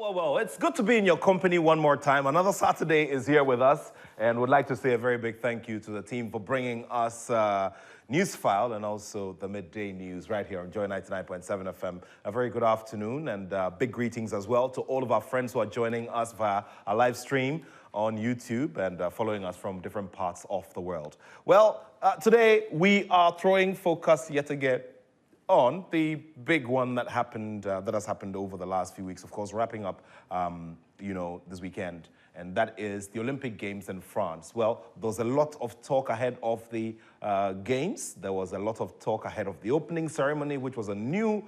Well, it's good to be in your company one more time. Another Saturday is here with us, and would like to say a very big thank you to the team for bringing us Newsfile and also the midday news right here on Joy 99.7 FM. A very good afternoon and big greetings as well to all of our friends who are joining us via our live stream on YouTube and following us from different parts of the world. Well, today we are throwing focus yet again on the big one that happened, that has happened over the last few weeks, of course, wrapping up, this weekend, and that is the Olympic Games in France. Well, there was a lot of talk ahead of the Games. There was a lot of talk ahead of the opening ceremony, which was a new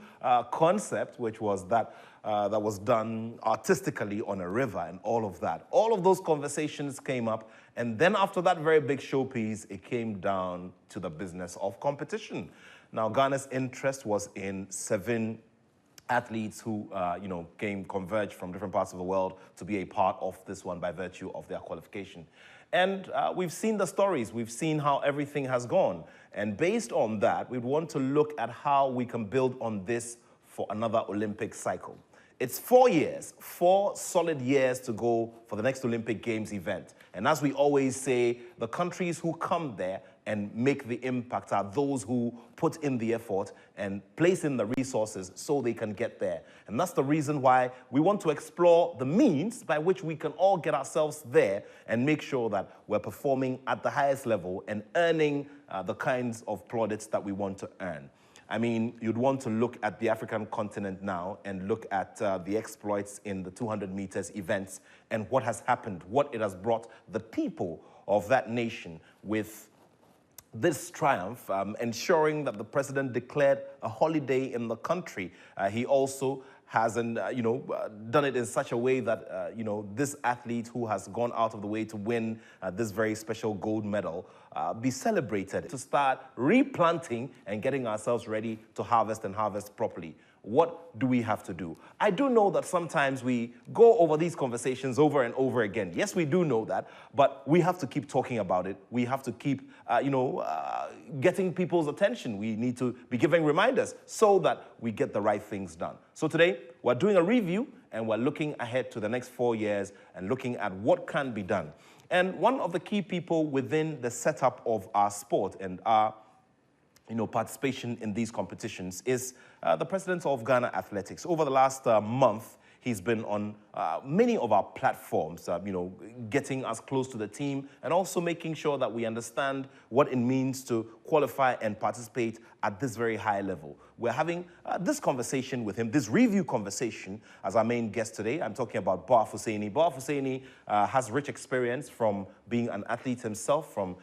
concept, which was that was done artistically on a river and all of that. All of those conversations came up, and then after that very big showpiece, it came down to the business of competition. Now, Ghana's interest was in 7 athletes who, converged from different parts of the world to be a part of this one by virtue of their qualification. And we've seen the stories. We've seen how everything has gone. And based on that, we want to look at how we can build on this for another Olympic cycle. It's 4 years, 4 solid years to go for the next Olympic Games event. And as we always say, the countries who come there and make the impact are those who put in the effort and place in the resources so they can get there. And that's the reason why we want to explore the means by which we can all get ourselves there and make sure that we're performing at the highest level and earning the kinds of plaudits that we want to earn. I mean, you'd want to look at the African continent now and look at the exploits in the 200 meters events and what has happened, what it has brought the people of that nation with this triumph, ensuring that the president declared a holiday in the country. He also hasn't, done it in such a way that, this athlete who has gone out of the way to win this very special gold medal be celebrated, to start replanting and getting ourselves ready to harvest and harvest properly. What do we have to do? I do know that sometimes we go over these conversations over and over again. Yes, we do know that, but we have to keep talking about it. We have to keep, getting people's attention. We need to be giving reminders so that we get the right things done. So today, we're doing a review and we're looking ahead to the next 4 years and looking at what can be done. And one of the key people within the setup of our sport and our participation in these competitions is the president of Ghana Athletics. Over the last month, he's been on many of our platforms, getting us close to the team and also making sure that we understand what it means to qualify and participate at this very high level. We're having this conversation with him, this review conversation, as our main guest today. I'm talking about Boa Fuseni. Boa Fuseni has rich experience from being an athlete himself, from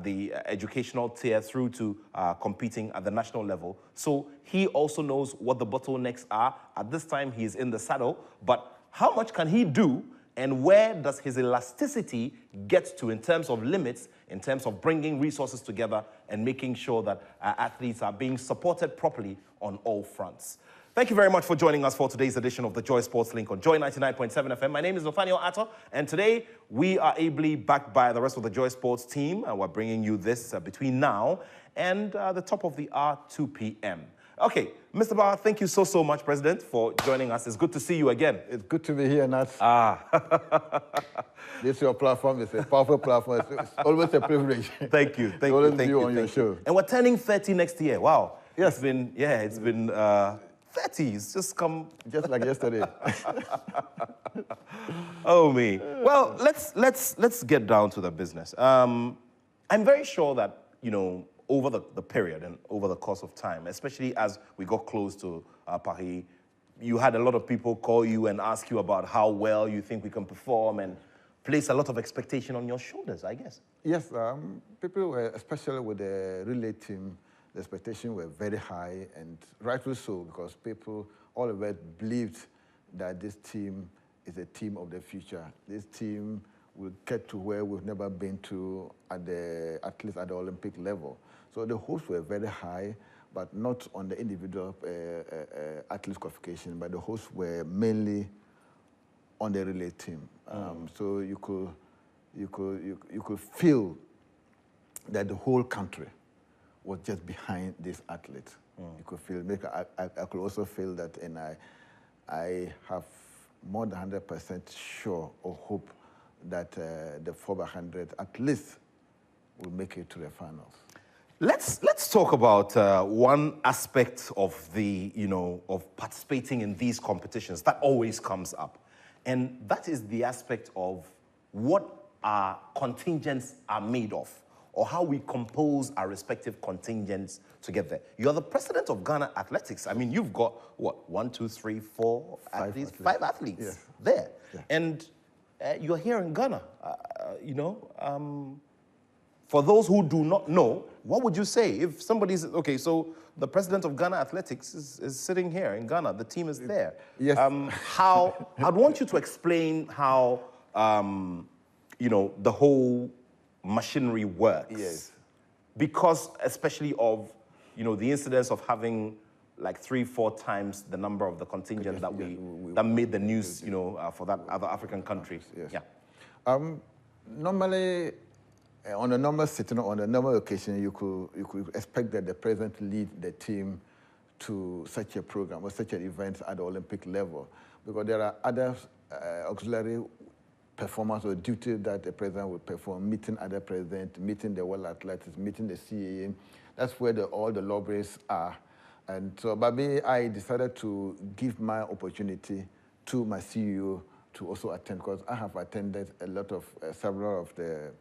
the educational tier through to competing at the national level. So he also knows what the bottlenecks are. At this time, he is in the saddle, but how much can he do and where does his elasticity get to in terms of limits, in terms of bringing resources together and making sure that our athletes are being supported properly on all fronts? Thank you very much for joining us for today's edition of the Joy Sports Link on Joy 99.7 FM. My name is Nathaniel Attoh, and today we are ably backed by the rest of the Joy Sports team. We're bringing you this between now and the top of the hour, 2 p.m. Okay, Mr. Boa, thank you so much, President, for joining us. It's good to see you again. It's good to be here, Nat. This your platform. It's a powerful platform. It's always a privilege. Thank you. Thank you. Thank you on your show. And we're turning 30 next year. Wow. Yes. It's been 30. It's just come. Just like yesterday. Oh, me. Well, let's get down to the business. I'm very sure that, over the period and over the course of time, especially as we got close to Paris, you had a lot of people call you and ask you about how well you think we can perform and place a lot of expectation on your shoulders, I guess. Yes, people were, especially with the relay team, the expectations were very high, and rightfully so, because people all of us believed that this team is a team of the future. This team will get to where we've never been to at least at the Olympic level. So the hopes were very high, but not on the individual athlete qualification, but the hopes were mainly on the relay team. So you could feel that the whole country was just behind this athlete. You could feel. I could also feel that, and I have more than 100% sure or hope that the 4x100 at least will make it to the finals. Let's talk about one aspect of the, of participating in these competitions that always comes up. And that is the aspect of what our contingents are made of, or how we compose our respective contingents together. You're the president of Ghana Athletics. I mean, you've got, what, 1, 2, 3, 4 athletes, 5 athletes yes. there. Yeah. And you're here in Ghana, for those who do not know, what would you say if somebody's, okay, so the president of Ghana Athletics is sitting here in Ghana, the team is there. Yes. I'd want you to explain how, the whole machinery works. Yes. Because especially of, the incidence of having like 3-4 times the number of the contingent that that made the news, for that other African country. Yes. Yeah. Normally, on a normal sitting, on a normal occasion, you could expect that the president lead the team to such a program or such an event at the Olympic level, because there are other auxiliary performance or duty that the president would perform, meeting other presidents, meeting the World Athletics, meeting the CAA. That's where all the lobbies are. And so, Babi, I decided to give my opportunity to my CEO to also attend, because I have attended a lot of, several of the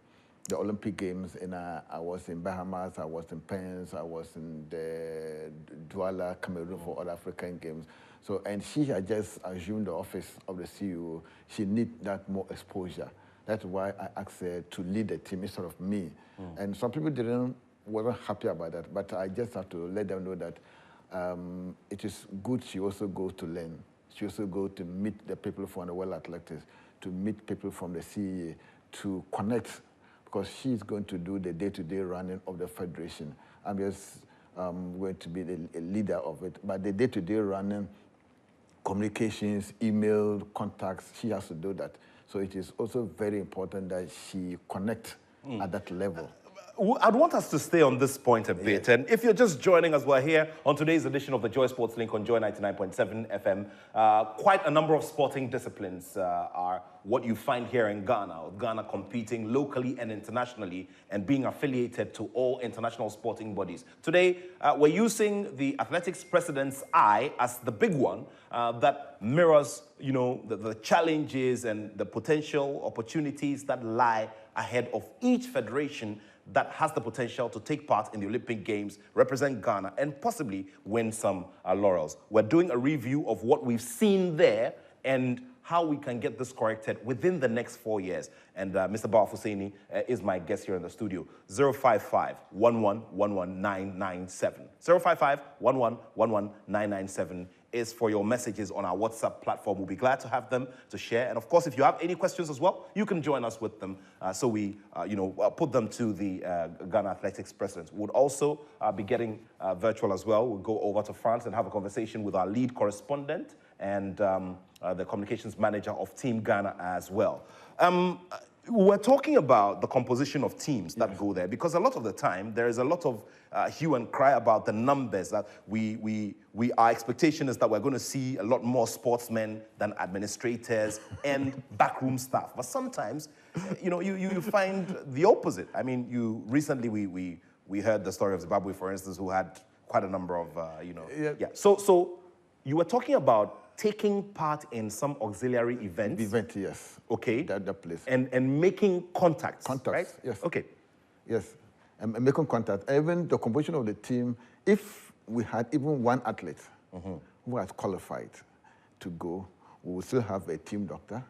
Olympic Games. I was in Bahamas, I was in Pence, I was in the Douala, Cameroon for all African Games. So, and she had just assumed the office of the CEO. She needs that more exposure. That's why I asked her to lead the team instead of me. And some people wasn't happy about that, but I just have to let them know that it is good she also goes to learn. She also goes to meet the people from the World Athletics, to meet people from the CAA, to connect, because she's going to do the day-to-day running of the federation. I'm just going to be a leader of it, but the day-to-day running, communications, email, contacts, she has to do that. So it is also very important that she connect at that level. I'd want us to stay on this point a bit. And if you're just joining us, we're here on today's edition of the Joy Sports Link on Joy 99.7 FM. Quite a number of sporting disciplines are what you find here in Ghana, with Ghana competing locally and internationally and being affiliated to all international sporting bodies. Today, we're using the athletics president's eye as the big one that mirrors, the challenges and the potential opportunities that lie ahead of each federation that has the potential to take part in the Olympic Games, represent Ghana, and possibly win some laurels. We're doing a review of what we've seen there and how we can get this corrected within the next 4 years. And Mr. Bawa Husseini is my guest here in the studio. 055-1111-997. 055-1111-997 is for your messages on our WhatsApp platform. We'll be glad to have them to share. And of course, if you have any questions as well, you can join us with them. So we, put them to the Ghana Athletics president. We'll also be getting virtual as well. We'll go over to France and have a conversation with our lead correspondent and the communications manager of Team Ghana as well. We're talking about the composition of teams that go there, because a lot of the time there is a lot of hue and cry about the numbers that our expectation is that we're going to see a lot more sportsmen than administrators and backroom staff. But sometimes, you find the opposite. I mean, recently we heard the story of Zimbabwe, for instance, who had quite a number of, So you were talking about taking part in some auxiliary events. Yes. Okay. That place. And making contacts. Contacts, right? yes. Okay. Yes. And making contact. Even the composition of the team, if we had even one athlete who has qualified to go, we will still have a team doctor,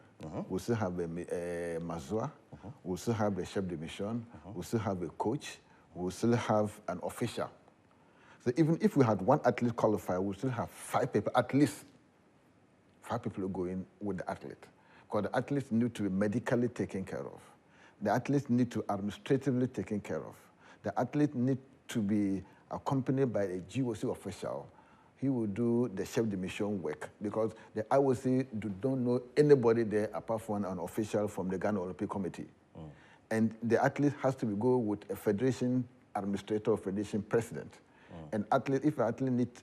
we'll still have a mazua, we'll still have a chef de mission, we'll still have a coach, we'll still have an official. So even if we had one athlete qualify, we'll still have 5 people, at least 5 people going with the athlete. Because the athletes need to be medically taken care of. The athletes need to administratively taken care of. The athlete need to be accompanied by a GOC official. He will do the chef de mission work, because the IOC don't know anybody there apart from an official from the Ghana Olympic Committee. And the athlete has to go with a federation administrator or federation president. And if an athlete needs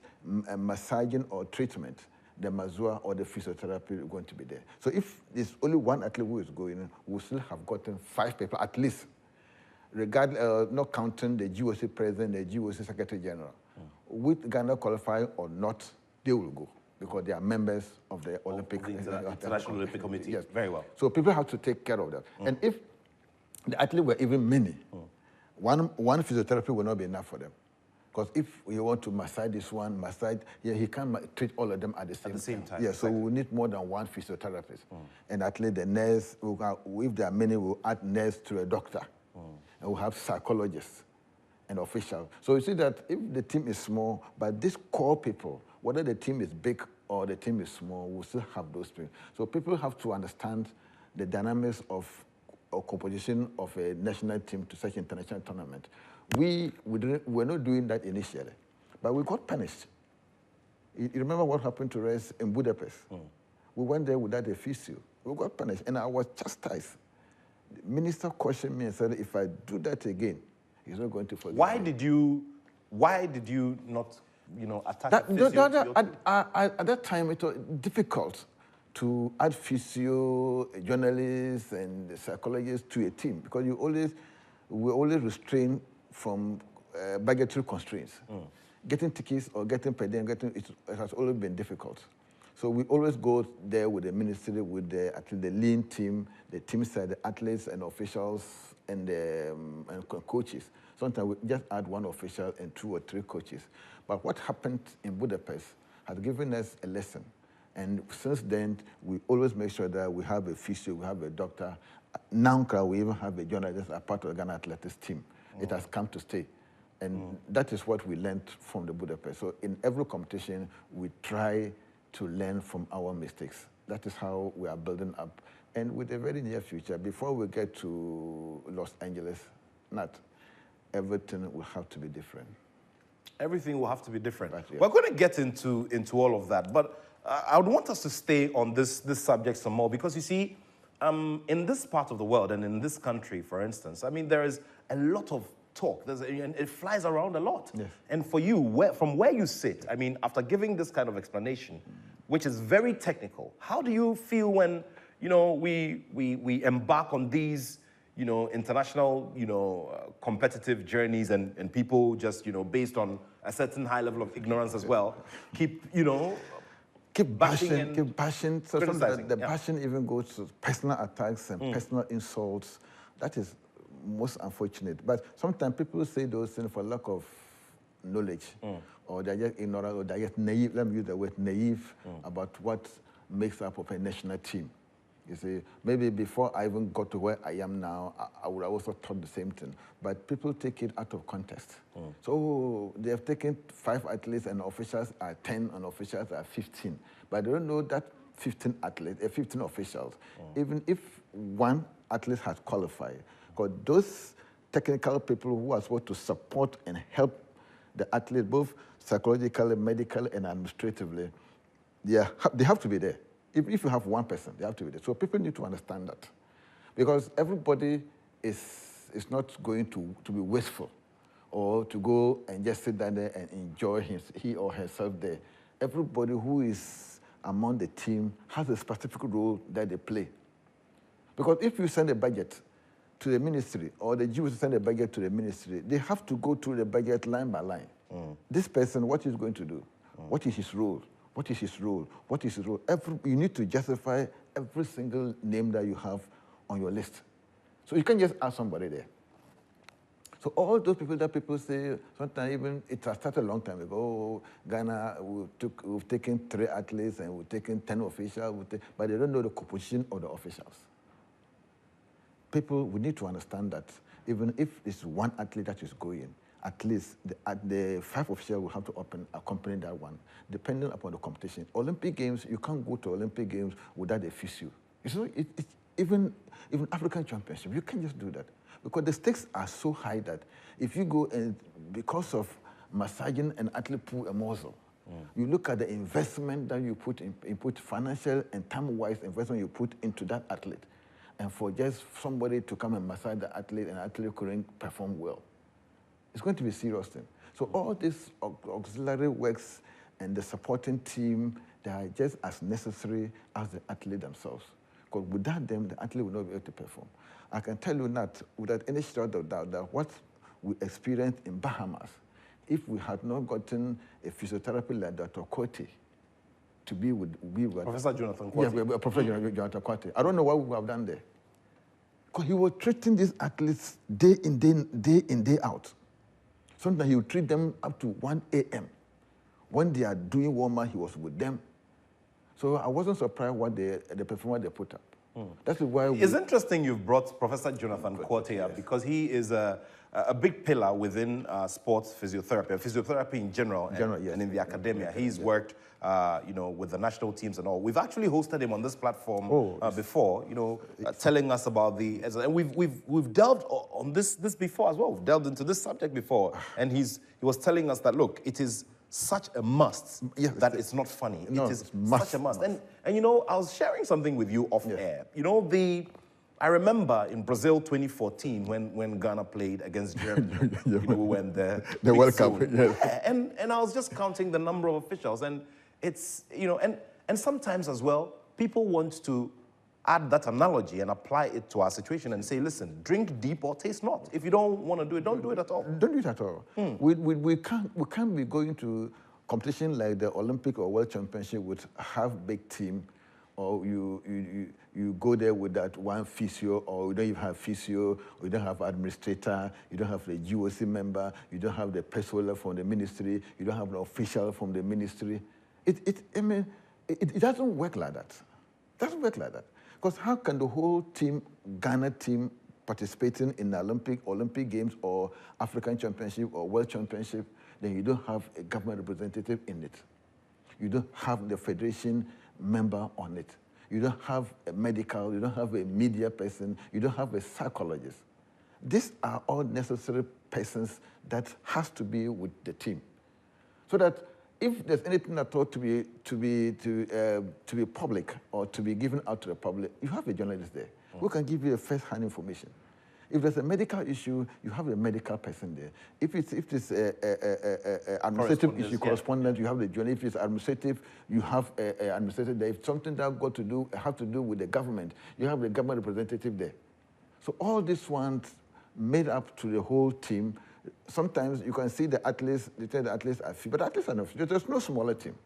massaging or treatment, the masseur or the physiotherapy going to be there. So if there's only one athlete who is going, we'll still have gotten 5 people at least, not counting the GOC president, the GOC secretary general. With Ghana qualifying or not, they will go because they are members of the Olympic International Olympic Committee. Yes, very well. So people have to take care of that. And if the athletes were even many, one physiotherapy will not be enough for them. Because if you want to massage this one, he can't treat all of them at the same time. Yeah, exactly. so we need more than one physiotherapist. And at least the nurse, if there are many, we'll add nurse to a doctor. And we'll have psychologists and officials. So you see that if the team is small, but these core people, whether the team is big or the team is small, we'll still have those people. So people have to understand the dynamics of or composition of a national team to such international tournament. We're not doing that initially, but we got punished. You remember what happened to us in Budapest? We went there without a physio. We got punished, and I was chastised. The minister cautioned me and said, if I do that again, he's not going to forgive me. Why did you not, attach a physio to your team? At that time, it was difficult to add physio, journalists, and psychologists to a team because we're always restrained from budgetary constraints. Getting tickets or getting per diem, it has always been difficult. So we always go there with the ministry, with the lean team, the team side, the athletes and officials and coaches. Sometimes we just add one official and 2 or 3 coaches. But what happened in Budapest has given us a lesson. And since then, we always make sure that we have a physio, we have a doctor. Now we even have a journalist as part of the Ghana Athletics team. It has come to stay. And that is what we learned from the Budapest. So in every competition, we try to learn from our mistakes. That is how we are building up. And with the very near future, before we get to Los Angeles, everything will have to be different. Everything will have to be different. Right, yeah. We're going to get into all of that, but I would want us to stay on this subject some more because you see, in this part of the world and in this country, for instance, I mean, there is a lot of talk. And it flies around a lot. Yes. And for you, from where you sit, I mean, after giving this kind of explanation, which is very technical, how do you feel when, we embark on these, international, competitive journeys and people just, based on a certain high level of ignorance as well, keep passion. So criticizing, the passion even goes to personal attacks and personal insults. That is most unfortunate. But sometimes people say those things for lack of knowledge, or they're just ignorant, or they're just naive. Let me use the word naive about what makes up of a national team. You see, maybe before I even got to where I am now, I would have also thought the same thing. But people take it out of context. So they have taken 5 athletes and officials are 10 and officials are 15. But they don't know that 15 athletes, 15 officials, even if one athlete has qualified, because those technical people who are supposed to support and help the athlete, both psychologically, medically, and administratively, they have to be there. If you have one person, they have to be there. So people need to understand that. Because everybody is not going to be wasteful or to go and just sit down there and enjoy he or herself there. Everybody who is among the team has a specific role that they play. Because if you send a budget to the ministry or the Jews send a budget to the ministry, they have to go through the budget line by line. This person, what he's going to do? What is his role? What is his role? What is his role? You need to justify every single name that you have on your list. So you can't just ask somebody there. So all those people that people say, sometimes even, it has started a long time ago, Ghana, we've taken 3 athletes and we've taken 10 officials, but they don't know the composition of the officials. People, we need to understand that even if it's one athlete that is going, at least the 5 officials will have to accompany that one, depending upon the competition. Olympic Games, you can't go to Olympic Games without a physio. Even African Championship, you can't just do that. Because the stakes are so high that if you go and, because of massaging an athlete pull a muscle, you look at the investment that you put financial and time-wise investment you put into that athlete, and for just somebody to come and massage the athlete and the athlete couldn't perform well, it's going to be a serious thing. So all these auxiliary works and the supporting team they are just as necessary as the athlete themselves. Because without them, the athlete will not be able to perform. I can tell you that without any shadow of doubt that what we experienced in Bahamas, if we had not gotten a physiotherapy like Dr. Cote to be with Professor Jonathan Cote. Yeah, Professor Jonathan Cote. I don't know what we would have done there. Because he was treating these athletes day in, day out. Sometimes he would treat them up to 1 a.m. When they are doing warm-up, he was with them. So I wasn't surprised what the performance they put up. That's why It's interesting you've brought Professor Jonathan Cote up because he is a big pillar within sports physiotherapy in general, and in the academia. He's worked, with the national teams and all. We've actually hosted him on this platform before, telling us about and we've delved on this before as well. We've delved into this subject before, and he was telling us that look, it is such a must that it's not funny. No, it is must, such a must. And I was sharing something with you off air. I remember in Brazil 2014 when Ghana played against Germany, when the World Cup. And I was just counting the number of officials, and it's and sometimes as well people want to add that analogy and apply it to our situation and say, listen, drink deep or taste not. If you don't want to do it, don't do it at all. Don't do it at all. We can't be going to competition like the Olympic or World Championship with half-baked team, or you go there with that one physio, or you don't even have physio, or you don't have administrator, you don't have the GOC member, you don't have the personal from the ministry, you don't have an official from the ministry. It doesn't work like that. It doesn't work like that. Because how can the whole team, Ghana team, participating in the Olympic Games or African Championship or World Championship, then you don't have a government representative in it. You don't have the federation member on it. You don't have a medical, you don't have a media person, you don't have a psychologist. These are all necessary persons that has to be with the team. So that if there's anything at all to be public or to be given out to the public, you have a journalist there who can give you a first-hand information. If there's a medical issue, you have a medical person there. If it's a administrative issue, correspondent, you have the journalist. If it's administrative, you have an administrator there. If something that have to do with the government, you have the government representative there. So all these ones made up to the whole team. Sometimes you can see the athletes, they tell the athletes are few, but athletes are not few. There's no smaller team.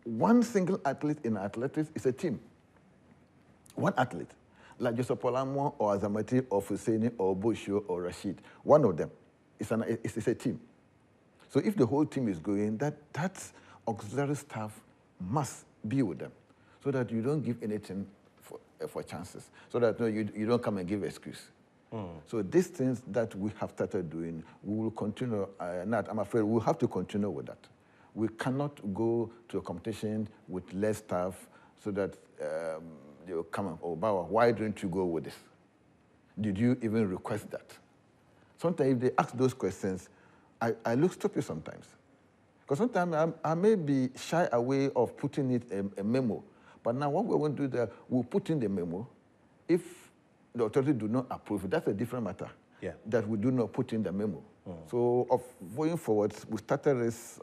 One single athlete in athletics is a team. One athlete, like Joseph Polamo or Azamati or Fuseni or Bosho or Rashid, one of them is a team. So if the whole team is going, that auxiliary staff must be with them so that you don't give anything for chances, so that you don't come and give excuse. So these things that we have started doing, we will continue. I'm afraid we'll have to continue with that. We cannot go to a competition with less staff so that they'll come and, oh, Bawa, why don't you go with this? Did you even request that? Sometimes if they ask those questions, I look stupid sometimes. Because sometimes I may be shy away of putting it a memo. But now what we want to do there, we'll put in the memo. If the authority do not approve it, that's a different matter. That we do not put in the memo. So going forward, we started this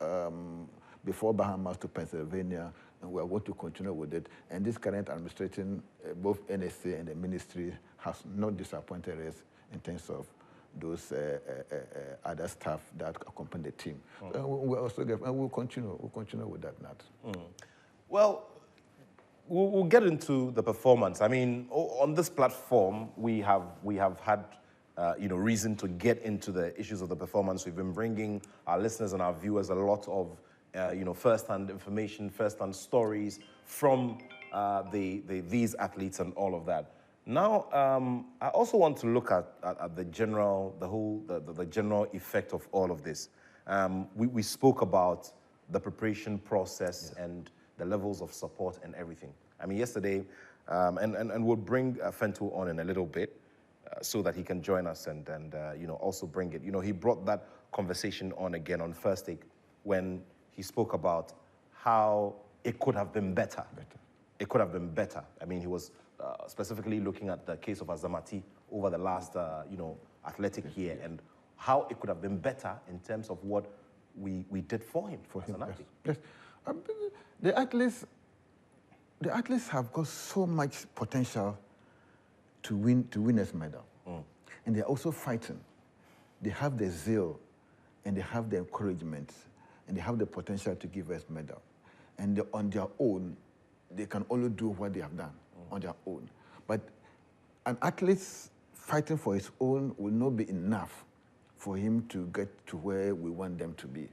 before Bahamas to Pennsylvania, and we are going to continue with it. And this current administration, both NSA and the ministry, has not disappointed us in terms of those other staff that accompany the team. We'll continue with that, Nat. Well, we'll get into the performance. I mean, on this platform, we have had reason to get into the issues of the performance. We've been bringing our listeners and our viewers a lot of first-hand information, first-hand stories from these athletes and all of that. Now, I also want to look at the general effect of all of this. We spoke about the preparation process and the levels of support and everything. I mean, yesterday, and we'll bring Fentu on in a little bit so that he can join us and also bring it. He brought that conversation on again on First Take when he spoke about how it could have been better. It could have been better. I mean, he was specifically looking at the case of Azamati over the last, athletic year and how it could have been better in terms of what we did for him as an athlete. Yes. Um, the athletes have got so much potential to win this medal, and they're also fighting. They have the zeal, and they have the encouragement, and they have the potential to give us medal. And on their own, they can only do what they have done on their own. But an athlete fighting for his own will not be enough for him to get to where we want them to be.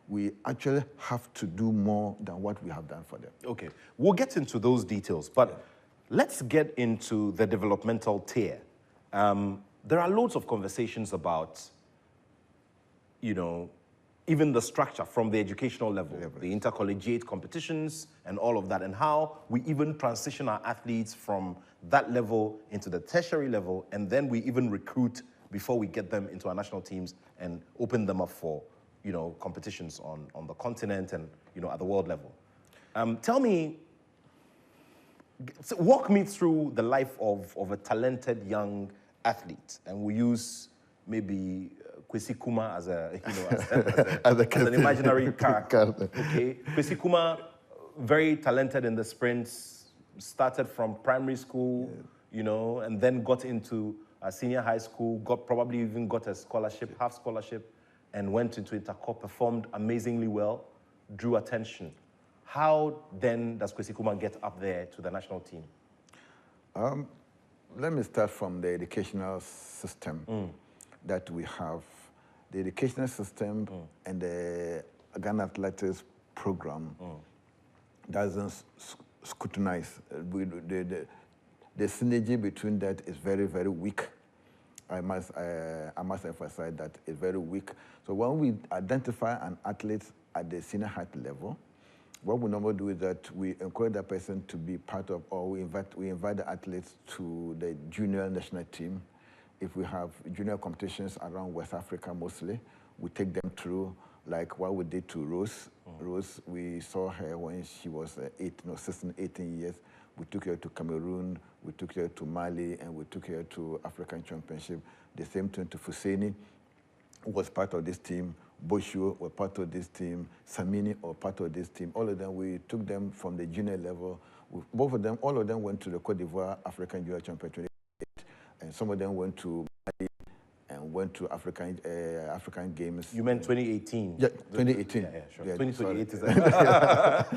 We actually have to do more than what we have done for them. Okay, we'll get into those details, but let's get into the developmental tier. There are loads of conversations about, even the structure from the educational level, the intercollegiate competitions and all of that, and how we even transition our athletes from that level into the tertiary level, and then we even recruit before we get them into our national teams and open them up for, competitions on the continent and, at the world level. Walk me through the life of a talented young athlete, and we'll use maybe Kwesi Kuma as an imaginary character. Okay, Kwesi Kuma, very talented in the sprints, started from primary school, and then got into senior high school, probably even got a scholarship, half scholarship, and went into Intercorp, performed amazingly well, drew attention. How then does Kwesi Kuma get up there to the national team? Let me start from the educational system that we have. The educational system and the Ghana Athletics program doesn't scrutinize. The synergy between that is very, very weak. I must emphasize that it's very weak. So when we identify an athlete at the senior height level, what we normally do is that we encourage that person to be part of, or we invite the athletes to the junior national team. If we have junior competitions around West Africa mostly, we take them through, like what we did to Rose. Rose, we saw her when she was 16, 18 years. We took her to Cameroon, we took her to Mali, and we took her to African Championship. The same thing to Fuseni, who was part of this team. Boshu were part of this team. Samini were part of this team. All of them, we took them from the junior level. All of them went to the Cote d'Ivoire African Junior Championship, and some of them went to Mali and went to African Games. You meant 2018? Yeah, 2018. Yeah, sure. Yeah, 2028 is that?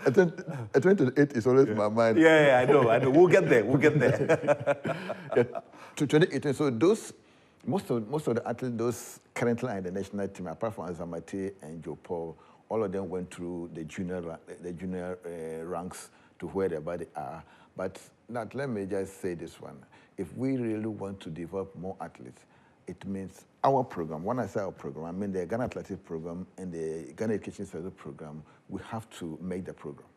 2028 is always my mind. Yeah, I know. We'll get there. Yeah, to 2018. So most of the athletes, those currently in the national team, apart from Azamate and Joe Paul, all of them went through the junior ranks to where they are. But let me just say this one. If we really want to develop more athletes, it means our program. When I say our program, I mean the Ghana Athletics program and the Ghana Education Service program. We have to make the program.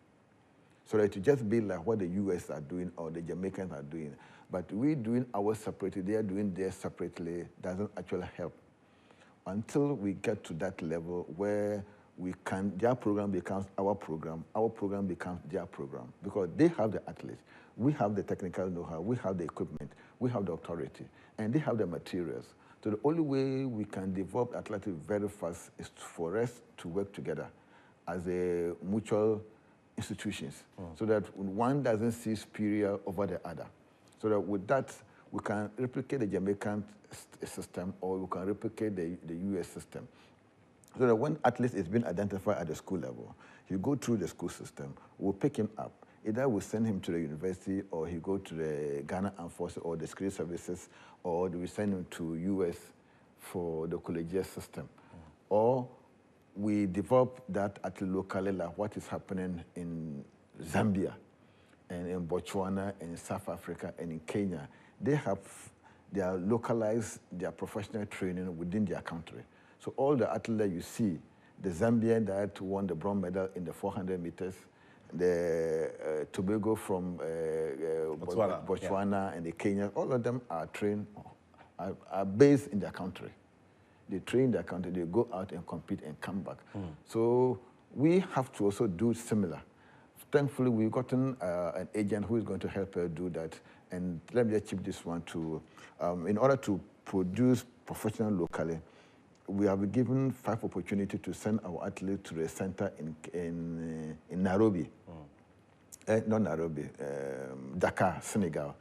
So that it just be like what the US are doing or the Jamaicans are doing. But we doing ours separately, they are doing theirs separately, doesn't actually help. Until we get to that level where their program becomes our program becomes their program. Because they have the athletes, we have the technical know-how, we have the equipment, we have the authority, and they have the materials. So the only way we can develop athletics very fast is for us to work together as a mutual institutions, so that one doesn't see superior over the other. So that with that, we can replicate the Jamaican system, or we can replicate the US system. So that when athletes is being identified at the school level, he go through the school system, we'll pick him up. Either we'll send him to the university, or he go to the Ghana Armed Forces or the security services, or we send him to US for the collegiate system. Or we develop that at locally, like what is happening in Zambia and in Botswana and in South Africa and in Kenya. They are localized their professional training within their country. So all the athletes you see, the Zambian that won the bronze medal in the 400 meters, the Tobago from Botswana and the Kenya, all of them are trained, are based in their country. They train their country, they go out and compete and come back. So we have to also do similar. Thankfully, we've gotten an agent who is going to help us do that. And let me just chip this one too. In order to produce professional locally, we have been given 5 opportunities to send our athletes to the center in Nairobi. Not Nairobi, Dakar, Senegal,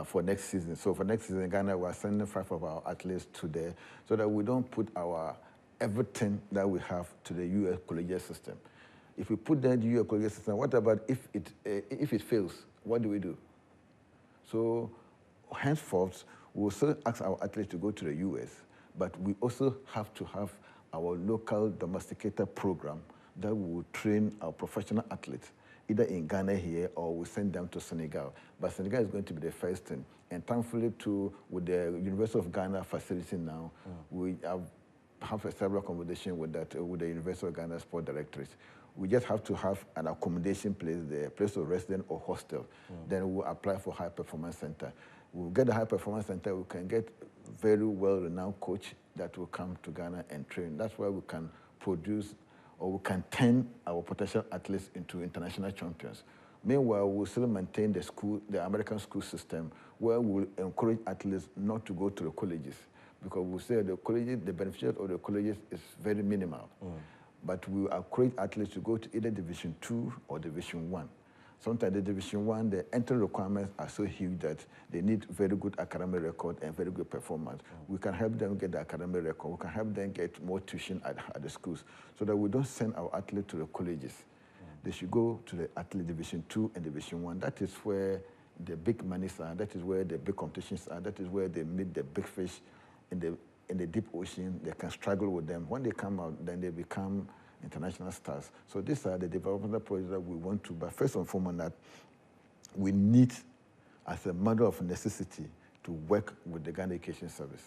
for next season. So for next season in Ghana, we are sending 5 of our athletes to there so that we don't put our everything that we have to the U.S. collegiate system. If we put that U.S. collegiate system, what about if it fails? What do we do? So henceforth, we will still ask our athletes to go to the U.S., but we also have to have our local domesticated program that will train our professional athletes, either in Ghana here or we send them to Senegal. But Senegal is going to be the first thing. And thankfully, too, with the University of Ghana facility now, we have a several conversation with the University of Ghana Sport Directorate. We just have to have an accommodation place there, place of residence or hostel. Then we'll apply for high performance center. We'll get the high performance center, we can get very well-renowned coach that will come to Ghana and train. That's why we can produce or we can turn our potential athletes into international champions. Meanwhile, we'll still maintain the American school system where we'll encourage athletes not to go to the colleges because we say the colleges, the benefit of the colleges is very minimal. But we will encourage athletes to go to either Division 2 or Division 1. Sometimes the Division 1, the entry requirements are so huge that they need very good academic record and very good performance. We can help them get the academic record. We can help them get more tuition at the schools so that we don't send our athletes to the colleges. They should go to the athlete Division 2 and Division 1. That is where the big monies are. That is where the big competitions are. That is where they meet the big fish in the deep ocean. They can struggle with them. When they come out, then they become international stars. So these are the developmental projects that we want to, but first and foremost that we need, as a matter of necessity, to work with the Ghana Education Service.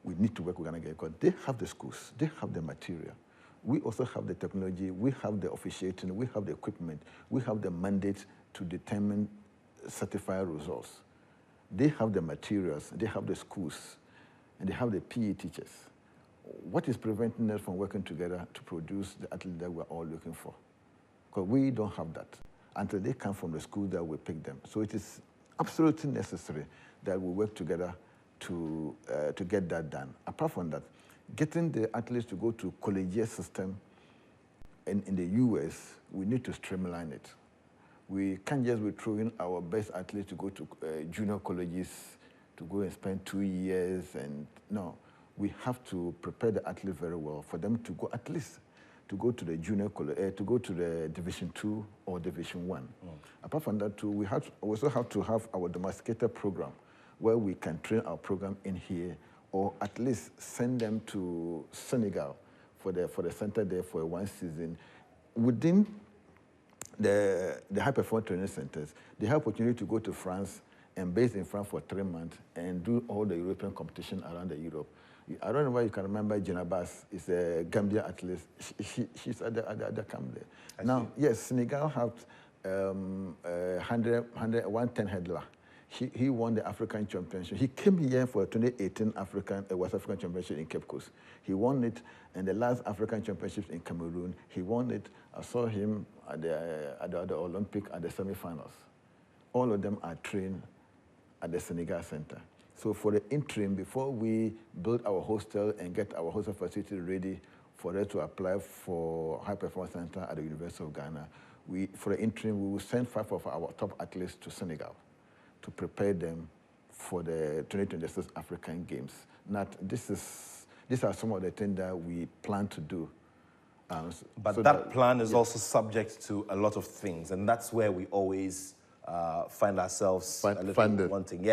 We need to work with Ghana because they have the schools, they have the material. We also have the technology, we have the officiating, we have the equipment, we have the mandate to determine certified results. They have the materials, they have the schools, and they have the PE teachers. What is preventing us from working together to produce the athletes that we're all looking for? Because we don't have that until they come from the school that we pick them. So it is absolutely necessary that we work together to get that done. Apart from that, getting the athletes to go to collegiate system in the US, we need to streamline it. We can't just be throwing our best athletes to go to junior colleges to go and spend 2 years and no. We have to prepare the athlete very well for them to go at least to go to the junior college, to go to the Division 2 or Division 1. Apart from that, too, we also have to have our domesticated program where we can train our program in here or at least send them to Senegal for the center there for 1 season. Within the high performance training centers, they have opportunity to go to France and base in France for 3 months and do all the European competition around Europe. I don't know why you can remember Gina Bass is a Gambia athlete. She's at the camp there. Now, yes, Senegal have 110 hurdler. He won the African Championship. He came here for 2018 West African Championship in Cape Coast. He won it, and the last African Championships in Cameroon, he won it. I saw him at the Olympic at the semifinals. All of them are trained at the Senegal Center. So for the interim, before we build our hostel and get our hostel facility ready for them to apply for high performance center at the University of Ghana, for the interim, we will send 5 of our top athletes to Senegal to prepare them for the 2026 African Games. These are some of the things that we plan to do. But so that plan is also subject to a lot of things, and that's where we always find ourselves a little wanting.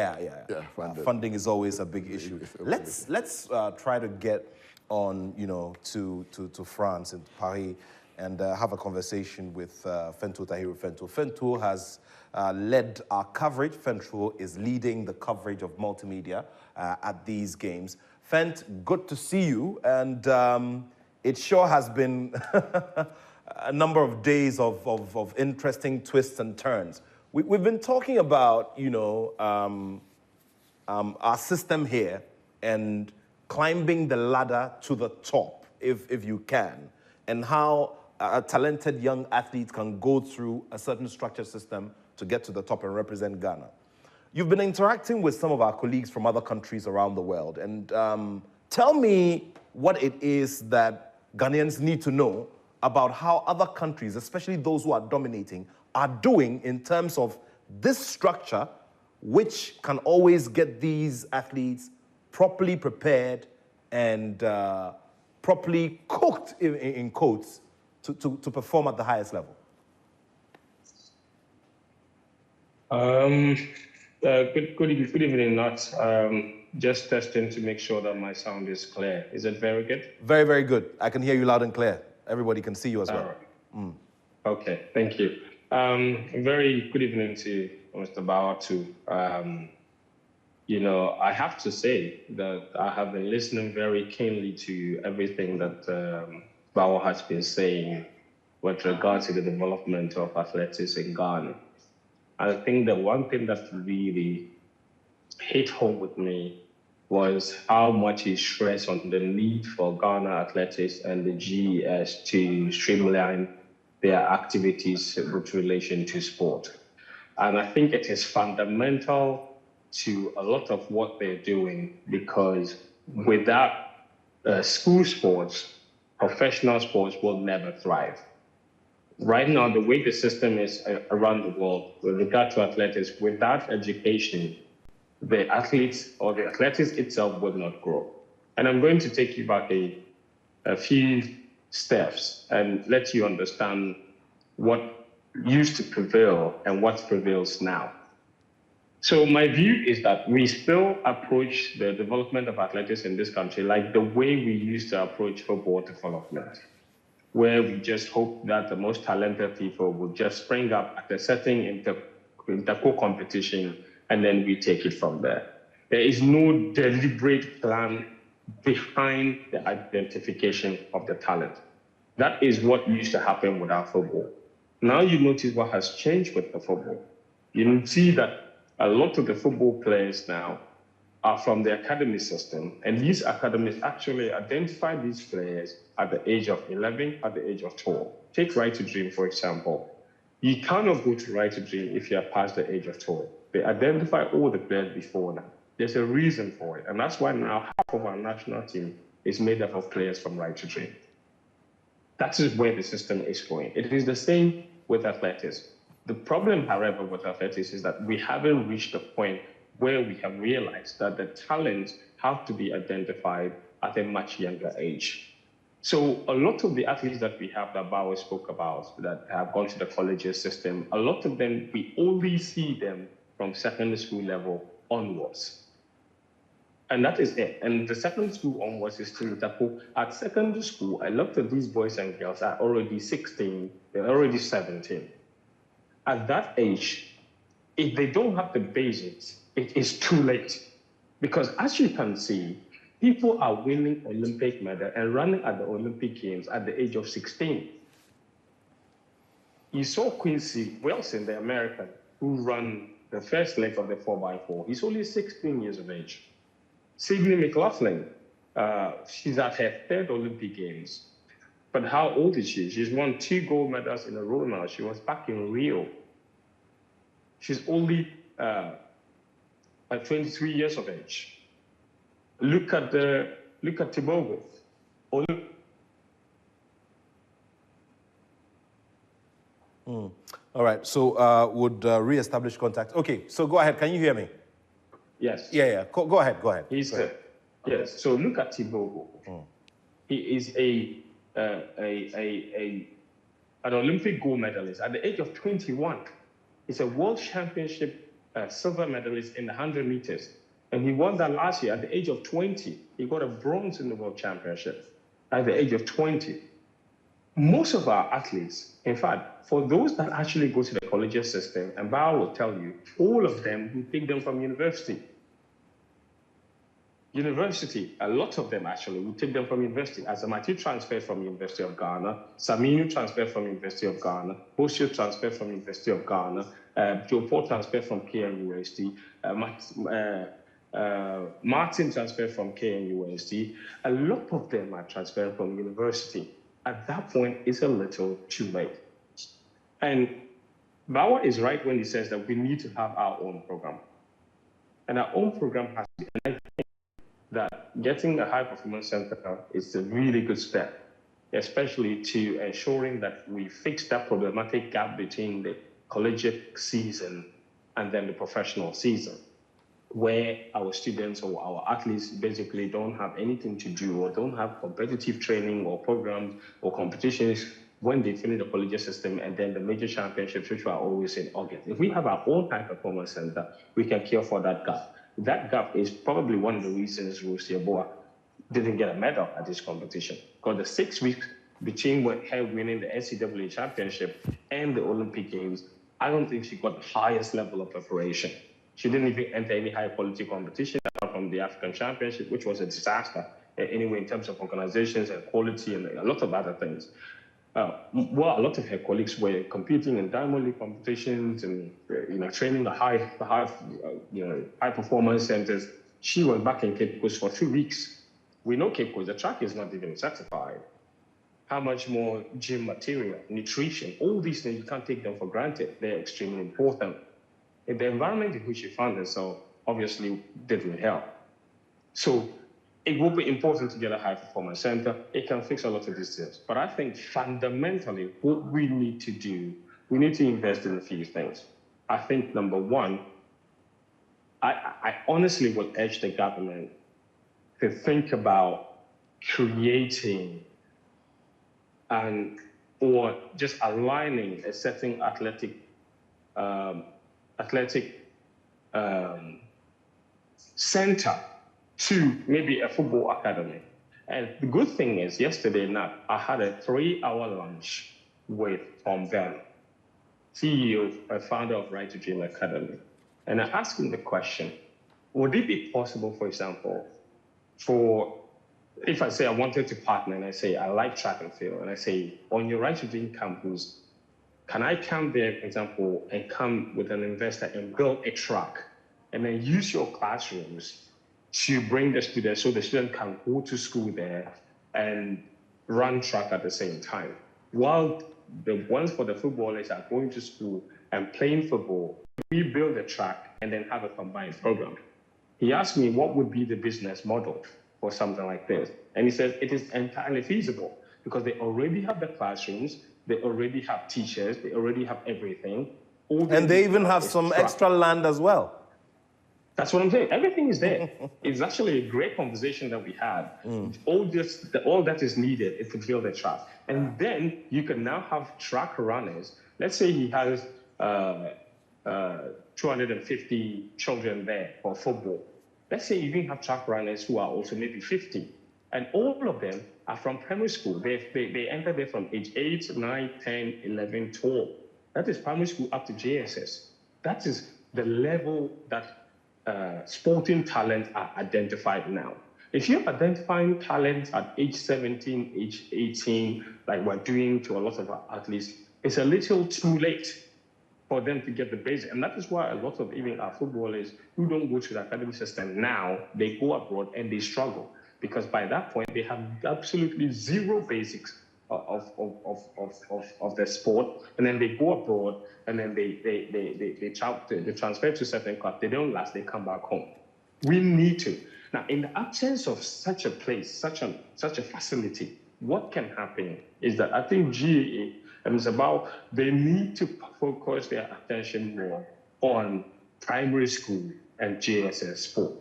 Funding is always a big issue. Let's try to get on, to France and Paris and have a conversation with Fentou Tahiru Fentou. Fentou has led our coverage. Fentou is leading the coverage of multimedia at these games. Fent, good to see you, and it sure has been a number of days of interesting twists and turns. We've been talking about, our system here and climbing the ladder to the top, if you can, and how a talented young athlete can go through a certain structured system to get to the top and represent Ghana. You've been interacting with some of our colleagues from other countries around the world, and Tell me what it is that Ghanaians need to know about how other countries, especially those who are dominating, are doing in terms of this structure, which can always get these athletes properly prepared and properly cooked, in quotes, to perform at the highest level. Good evening, Nat. Just testing to make sure that my sound is clear. Is it very good? Very, very good. I can hear you loud and clear. Everybody can see you as well. Right. Okay, thank you. Very good evening to Mr. Bauer too. I have to say that I have been listening very keenly to everything that Bauer has been saying with regard to the development of athletics in Ghana. I think the one thing that really hit home with me was how much he stressed on the need for Ghana athletics and the GES to streamline their activities with relation to sport. And I think it is fundamental to a lot of what they're doing, because without school sports, professional sports will never thrive. Right now, the way the system is around the world with regard to athletics, without education, the athletes or the athletics itself will not grow. And I'm going to take you back a few steps and let you understand what used to prevail and what prevails now. So my view is that we still approach the development of athletics in this country like the way we used to approach football development, where we just hope that the most talented people will just spring up at a certain inter-co competition, and then we take it from there. There is no deliberate plan behind the identification of the talent. That is what used to happen with our football. Now you notice what has changed with the football. You see that a lot of the football players now are from the academy system, and these academies actually identify these players at the age of 11, at the age of 12. Take Right to Dream, for example. You cannot go to Right to Dream if you are past the age of 12. They identify all the players before that. There's a reason for it, and that's why now half of our national team is made up of players from Right to Dream. That is where the system is going. It is the same with athletics. The problem, however, with athletics is that we haven't reached the point where we have realized that the talents have to be identified at a much younger age. So a lot of the athletes that we have that Bauer spoke about that have gone to the colleges system, a lot of them, we only see them from secondary school level onwards. And that is it. And the secondary school onwards is still Tapo. At secondary school, a lot of these boys and girls are already 16, they're already 17. At that age, if they don't have the basics, it is too late. Because as you can see, people are winning Olympic medal and running at the Olympic Games at the age of 16. You saw Quincy Wilson, the American, who ran the first leg of the 4x4. He's only 16 years of age. Sydney McLaughlin, she's at her third Olympic Games. But how old is she? She's won 2 gold medals in a row now. She was back in Rio. She's only 23 years of age. Look at Tibogo. All right, so would re-establish contact. Okay, so go ahead. Can you hear me? Yes. Yeah. Go ahead. He's yes. So look at Tibogo. He is an Olympic gold medalist at the age of 21. He's a world championship silver medalist in the 100 meters. And he won that last year at the age of 20. He got a bronze in the world championship at the age of 20. Most of our athletes, in fact, for those that actually go to the collegiate system, and Bauer will tell you, all of them who take them from university. A lot of them actually, we take them from university. Azamati transferred from University of Ghana, Saminu transferred from University of Ghana, Bosio transferred from University of Ghana, Joe Paul transferred from KNUST, Martin transferred from KNUST. A lot of them are transferred from university. At that point, it's a little too late. And Bauer is right when he says that we need to have our own program. And our own program has to be, and I think that getting a high-performance center is a really good step, especially to ensuring that we fix that problematic gap between the collegiate season and then the professional season, where our students or our athletes basically don't have anything to do or don't have competitive training or programs or competitions when they finish the collegiate system and then the major championships, which are always in August. If we have our own high-performance center, we can cure for that gap. That gap is probably one of the reasons Rosie Aboa didn't get a medal at this competition, because the 6 weeks between her winning the NCAA championship and the Olympic Games, I don't think she got the highest level of preparation. She didn't even enter any high-quality competition apart from the African Championship, which was a disaster anyway in terms of organizations and quality and a lot of other things. Well, a lot of her colleagues were competing in Diamond League competitions and training the high performance centers. She was back in Cape Coast for 2 weeks. We know Cape Coast, the track is not even certified. How much more gym material, nutrition, all these things, you can't take them for granted. They're extremely important. And the environment in which she found herself obviously didn't help. So it will be important to get a high-performance center. It can fix a lot of these things. But I think fundamentally, what we need to do, we need to invest in a few things. I think, number one, I honestly would urge the government to think about creating or just aligning a certain athletic center to maybe a football academy. And the good thing is, yesterday night, I had a 3-hour lunch with Tom Bell, CEO and founder of Right to Dream Academy. And I asked him the question, would it be possible, for example, if I say I wanted to partner and I say I like track and field, and I say on your Right to Dream campus, can I come there, for example, and come with an investor and build a track and then use your classrooms to bring the students so the student can go to school there and run track at the same time? While the ones for the footballers are going to school and playing football, we build a track and then have a combined program. He asked me what would be the business model for something like this. And he said it is entirely feasible because they already have the classrooms, they already have teachers, they already have everything. And they even have some extra land as well. That's what I'm saying. Everything is there. It's actually a great conversation that we had. All that is needed is to build a track. And then you can now have track runners. Let's say he has 250 children there for football. Let's say you even have track runners who are also maybe 50. And all of them are from primary school. They enter there from age 8, 9, 10, 11, 12. That is primary school up to JSS. That is the level that sporting talent are identified now. If you're identifying talent at age 17, age 18, like we're doing to a lot of our athletes, it's a little too late for them to get the basic. And that is why a lot of even our footballers who don't go to the academy system now, they go abroad and they struggle. Because by that point, they have absolutely zero basics of the sport. And then they go abroad and then they transfer to certain clubs. They don't last, they come back home. We need to. Now, in the absence of such a place, such a facility, what can happen is that I think GAA and it's about they need to focus their attention more on primary school and JSS sport.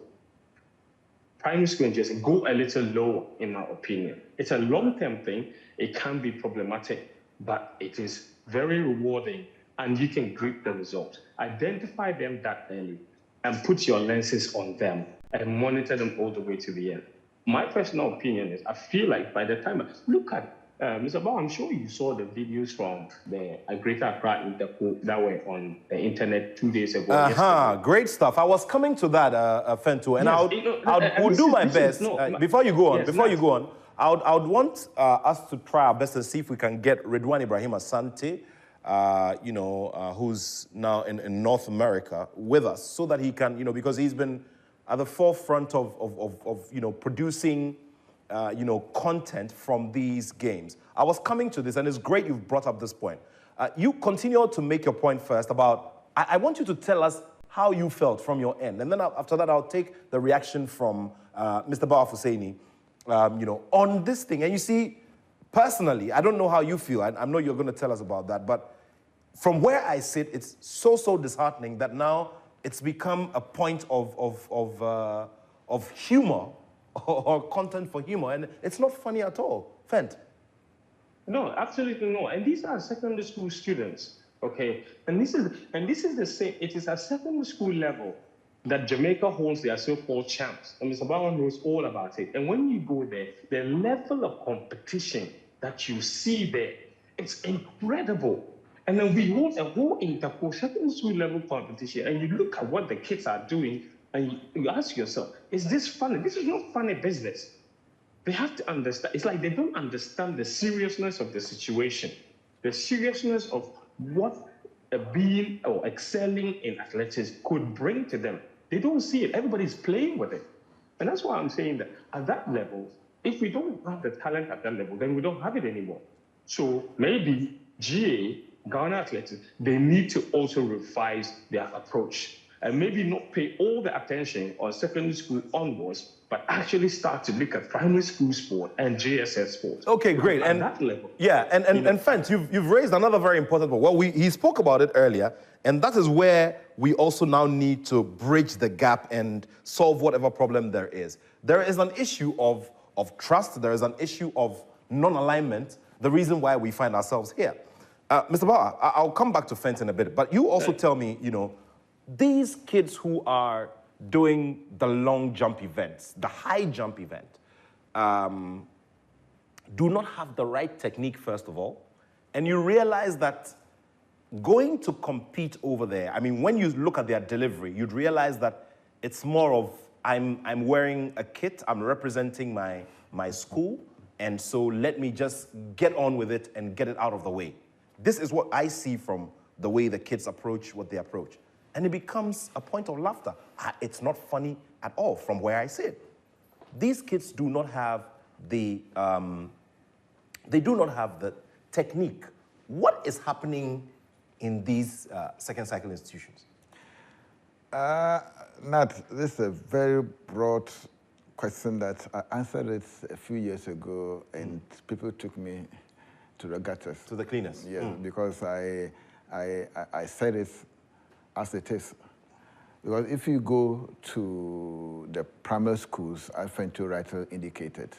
Primary school and JSS go a little lower, in my opinion. It's a long-term thing. It can be problematic, but it is very rewarding, and you can reap the results. Identify them that early and put your lenses on them and monitor them all the way to the end. My personal opinion is I feel like by the time, look at Mr. Bao, I'm sure you saw the videos from the Greater Accra Interco that were on the internet 2 days ago. Great stuff. I was coming to that, Fento, and we'll do my best. Before you go on, I would want us to try our best to see if we can get Ridwan Ibrahim Asante, who's now in North America with us, so that he can, because he's been at the forefront of producing content from these games. I was coming to this, and it's great you've brought up this point. You continue to make your point first about, I want you to tell us how you felt from your end, and then after that, I'll take the reaction from Mr. Bawah Hussaini, on this thing. And you see, personally, I don't know how you feel. I know you're going to tell us about that, but from where I sit, it's so disheartening that now it's become a point of humor or content for humor, and it's not funny at all. Fent. No, absolutely no. And these are secondary school students, okay? And this is the same. It is at secondary school level that Jamaica holds their so-called champs. And Mr. Bawah knows all about it. And when you go there, the level of competition that you see there, it's incredible. And then we hold a whole intercourse secondary school level competition, and you look at what the kids are doing, and you ask yourself, is this funny? This is not funny business. They have to understand. It's like they don't understand the seriousness of the situation, the seriousness of what being or excelling in athletics could bring to them. They don't see it. Everybody's playing with it. And that's why I'm saying that at that level, if we don't have the talent at that level, then we don't have it anymore. So maybe Ghana Athletics, they need to also revise their approach and maybe not pay all the attention on secondary school onwards, but actually start to look at primary school sport and JSS sport. Okay, great. At that level. Yeah, and Fent, you've raised another very important point. Well, he spoke about it earlier, and that is where we also now need to bridge the gap and solve whatever problem there is. There is an issue of trust. There is an issue of non-alignment, the reason why we find ourselves here. Mr. Bawah, I'll come back to Fent in a bit, but you also tell me, these kids who are doing the long jump events, the high jump event, do not have the right technique, first of all. And you realize that going to compete over there, I mean, when you look at their delivery, you'd realize that it's more of, I'm wearing a kit, I'm representing my school, and so let me just get on with it and get it out of the way. This is what I see from the way the kids approach what they approach. And it becomes a point of laughter. It's not funny at all from where I sit. These kids do not have the technique. What is happening in these second cycle institutions? Nat, this is a very broad question that I answered it a few years ago, and people took me to regattas. To the cleaners? Yes, because I said it as it is. Because if you go to the primary schools, as Fento rightly indicated,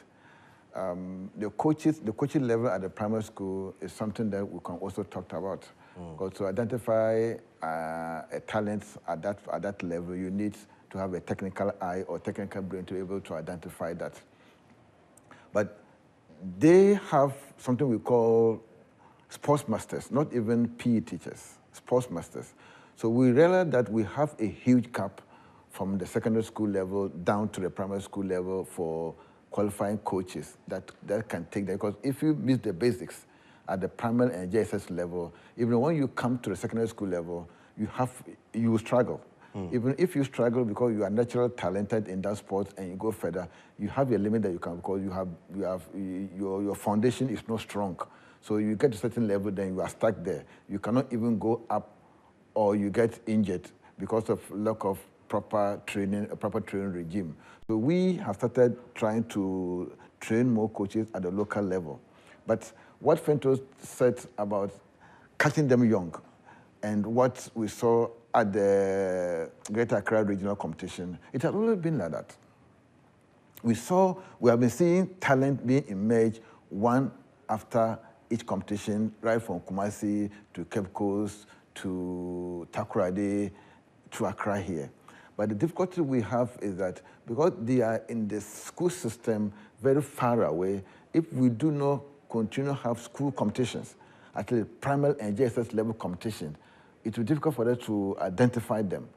the coaching level at the primary school is something that we can also talk about. Because to identify a talent at that level, you need to have a technical eye or technical brain to be able to identify that. But they have something we call sports masters, not even PE teachers, sports masters. So we realize that we have a huge gap from the secondary school level down to the primary school level for qualifying coaches that can take that. Because if you miss the basics at the primary and JSS level, even when you come to the secondary school level, you will struggle. Even if you struggle because you are naturally talented in that sport and you go further, you have a limit that you can, because your foundation is not strong. So you get to a certain level, then you are stuck there. You cannot even go up, or you get injured because of lack of proper training regime. So we have started trying to train more coaches at the local level. But what Fento said about catching them young, and what we saw at the Greater Accra Regional Competition, it has always been like that. We have been seeing talent being emerged one after each competition, right from Kumasi to Cape Coast to Takoradi to Accra here. But the difficulty we have is that because they are in the school system very far away, if we do not continue to have school competitions, at least primary and JSS level competition, it will be difficult for us to identify them.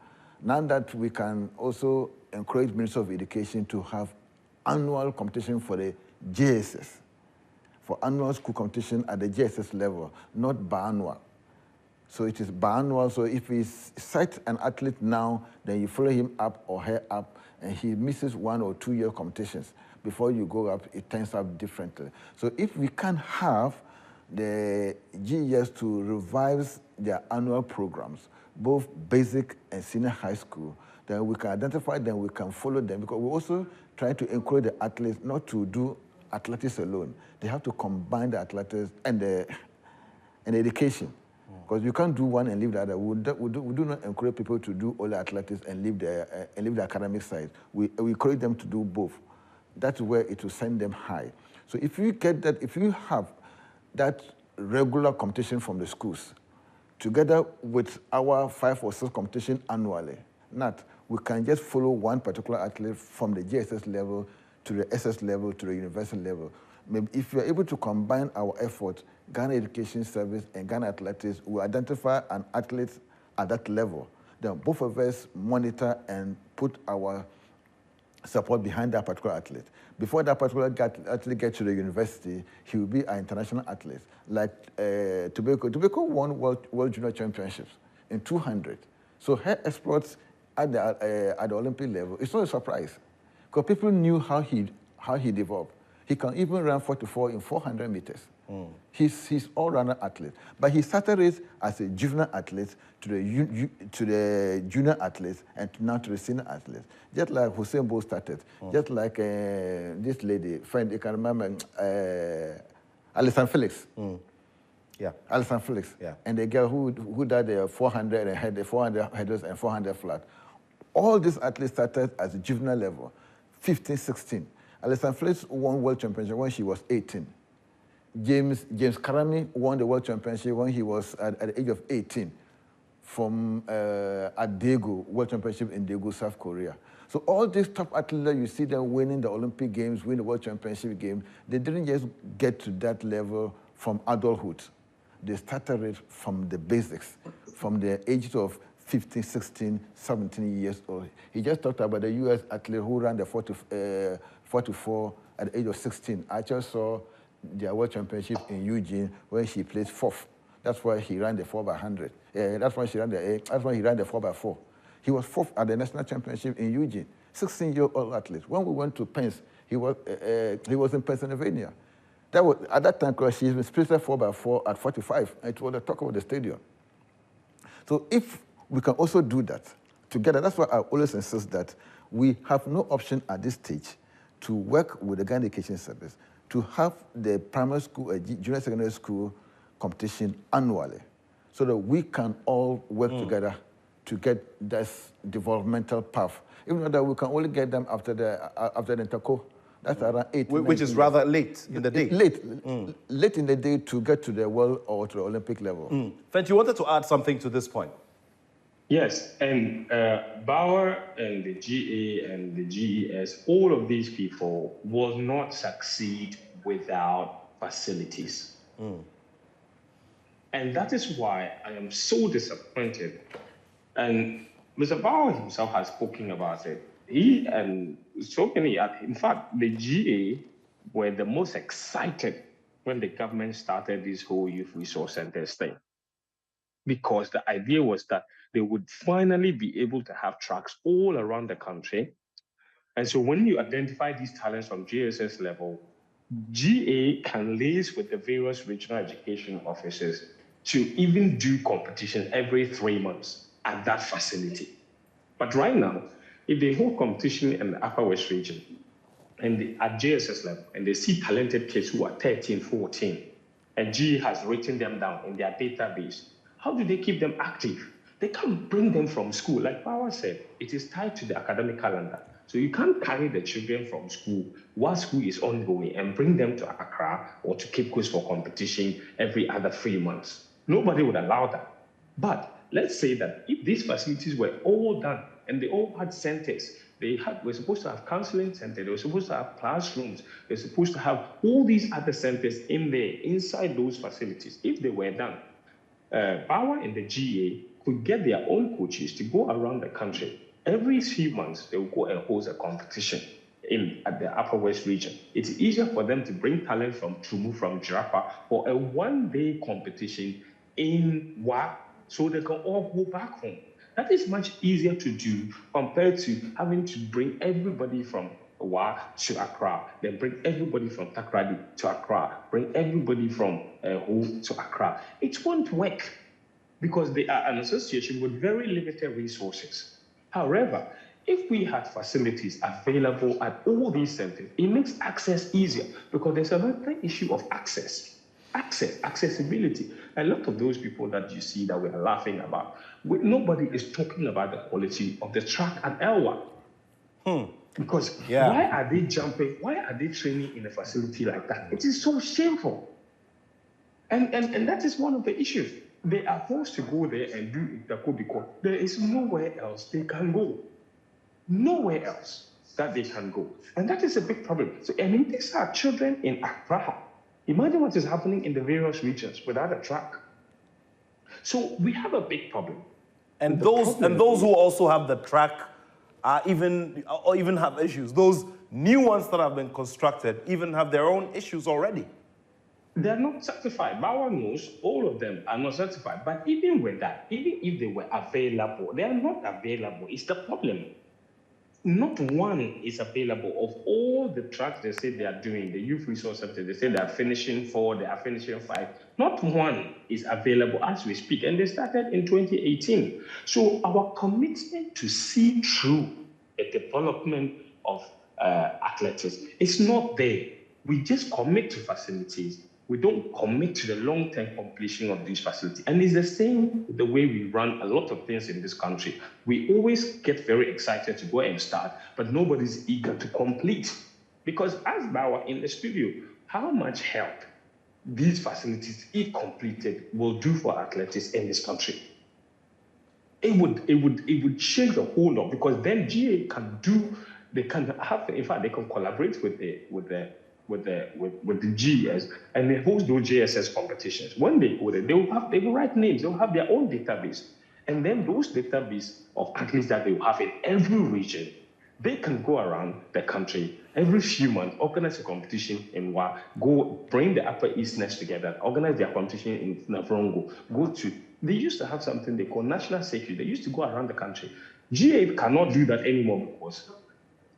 Now that we can also encourage Minister of Education to have annual competition for the JSS, for annual school competition at the JSS level, not biannual. So it is biannual, so if we cite an athlete now, then you follow him up or her up, and he misses 1 or 2 year competitions. Before you go up, it turns out differently. So if we can have the GES to revise their annual programs, both basic and senior high school, then we can identify them, we can follow them, because we're also trying to encourage the athletes not to do athletics alone. They have to combine the athletics and the education. Because you can't do one and leave the other. We do not encourage people to do all the athletics and leave the academic side. We encourage them to do both. That's where it will send them high. So if you get that, if you have that regular competition from the schools, together with our 5 or 6 competition annually, we can just follow one particular athlete from the GSS level to the SS level to the university level. Maybe if you're able to combine our effort, Ghana Education Service and Ghana Athletics will identify an athlete at that level. Then both of us monitor and put our support behind that particular athlete. Before that particular athlete gets to the university, he will be an international athlete. Like Tobacco won World Junior Championships in 200. So her exploits at the Olympic level, it's not a surprise, because people knew how he developed. He can even run 44 in 400 meters. He's all-rounder athlete. But he started it as a juvenile athlete to the junior athletes and now to the senior athletes. Just like Hussein Bolt started. Just like this lady, friend, you can remember, Alison Felix. Yeah. Alison Felix. Yeah. And the girl who did the 400 and had the 400 headers and 400 flat. All these athletes started at the juvenile level, 15, 16. Alison Felix won World Championship when she was 18. James Karami won the World Championship when he was at the age of 18 from at Daegu, World Championship in Daegu, South Korea. So all these top athletes, you see them winning the Olympic Games, winning the World Championship game, they didn't just get to that level from adulthood. They started it from the basics, from the age of 15, 16, 17 years old. He just talked about the U.S. athlete who ran the 44 at the age of 16. I just saw their World Championship in Eugene when she placed 4th. That's why he ran the 4x100. That's why he ran the 4x4. He was 4th at the National Championship in Eugene. 16-year-old athlete. When we went to Penn, he was in Pennsylvania. At that time, she was placed 4x4 at 45. It was the talk of the stadium. So if we can also do that together, that's why I always insist that we have no option at this stage to work with the Ghana Education Service to have the primary school, junior secondary school competition annually, so that we can all work together to get this developmental path. Even though we can only get them after the interco, that's around 8. Which is rather late in the day. Late in the day to get to the world or to the Olympic level. Fent, you wanted to add something to this point. Yes, and Bauer and the GA and the GES, all of these people will not succeed without facilities. And that is why I am so disappointed. And Mr. Bauer himself has spoken about it. He and so many, in fact, the GA were the most excited when the government started this whole youth resource centers thing. Because the idea was that they would finally be able to have tracks all around the country. And so when you identify these talents from GSS level, GA can liaise with the various regional education offices to even do competition every 3 months at that facility. But right now, if they hold competition in the Upper West region and at JSS level, and they see talented kids who are 13, 14, and GA has written them down in their database, how do they keep them active? They can't bring them from school. Like Power said, it is tied to the academic calendar. So you can't carry the children from school while school is ongoing and bring them to Accra or to Cape Coast for competition every other 3 months. Nobody would allow that. But let's say that if these facilities were all done and they all had centers, were supposed to have counseling centers, they were supposed to have classrooms, they're supposed to have all these other centers inside those facilities. If they were done, Bauer and the GA could get their own coaches to go around the country. Every few months, they will go and host a competition at the Upper West region. It's easier for them to bring talent from Tumu, from Jirapa, for a one-day competition in Wa, so they can all go back home. That is much easier to do compared to having to bring everybody from Wa to Accra, then bring everybody from Takrady to Accra, bring everybody from Ho to Accra. It won't work because they are an association with very limited resources. However, If we had facilities available at all these centers, it makes access easier because there's another issue of accessibility. A lot of those people that you see that we're laughing about, nobody is talking about the quality of the track at Elwa. Because why are they jumping? Why are they training in a facility like that? It is so shameful. And that is one of the issues. They are forced to go there and do it because there is nowhere else they can go. Nowhere else that they can go. And that is a big problem. So, I mean, these are children in Accra. Imagine what is happening in the various regions without a track. So we have a big problem. And those who also have the track even have issues. Those new ones that have been constructed even have their own issues already. They're not certified. Bauer knows all of them are not certified. But even with that, even if they were available, they are not available. It's the problem. Not one is available of all the tracks they say they are doing, the youth resource center, they say they are finishing 4, they are finishing 5. Not one is available as we speak. And they started in 2018. So our commitment to see through the development of athletics is not there. We just commit to facilities. We don't commit to the long-term completion of these facilities. And it's the same with the way we run a lot of things in this country. We always get very excited to go and start, but nobody's eager to complete. Because as Bauer in the studio, how much help these facilities, if completed, will do for athletics in this country? It would change the whole lot, because then GA can do, they can have, in fact, they can collaborate with the GES, and they host those JSS competitions. When they go there, they will write names, they'll have their own database. And then those database of athletes that they will have in every region, they can go around the country every few months, organize a competition in Wa, go bring the Upper Easterners together, organize their competition in Navrongo, they used to have something they call national circuit. They used to go around the country. GA cannot do that anymore because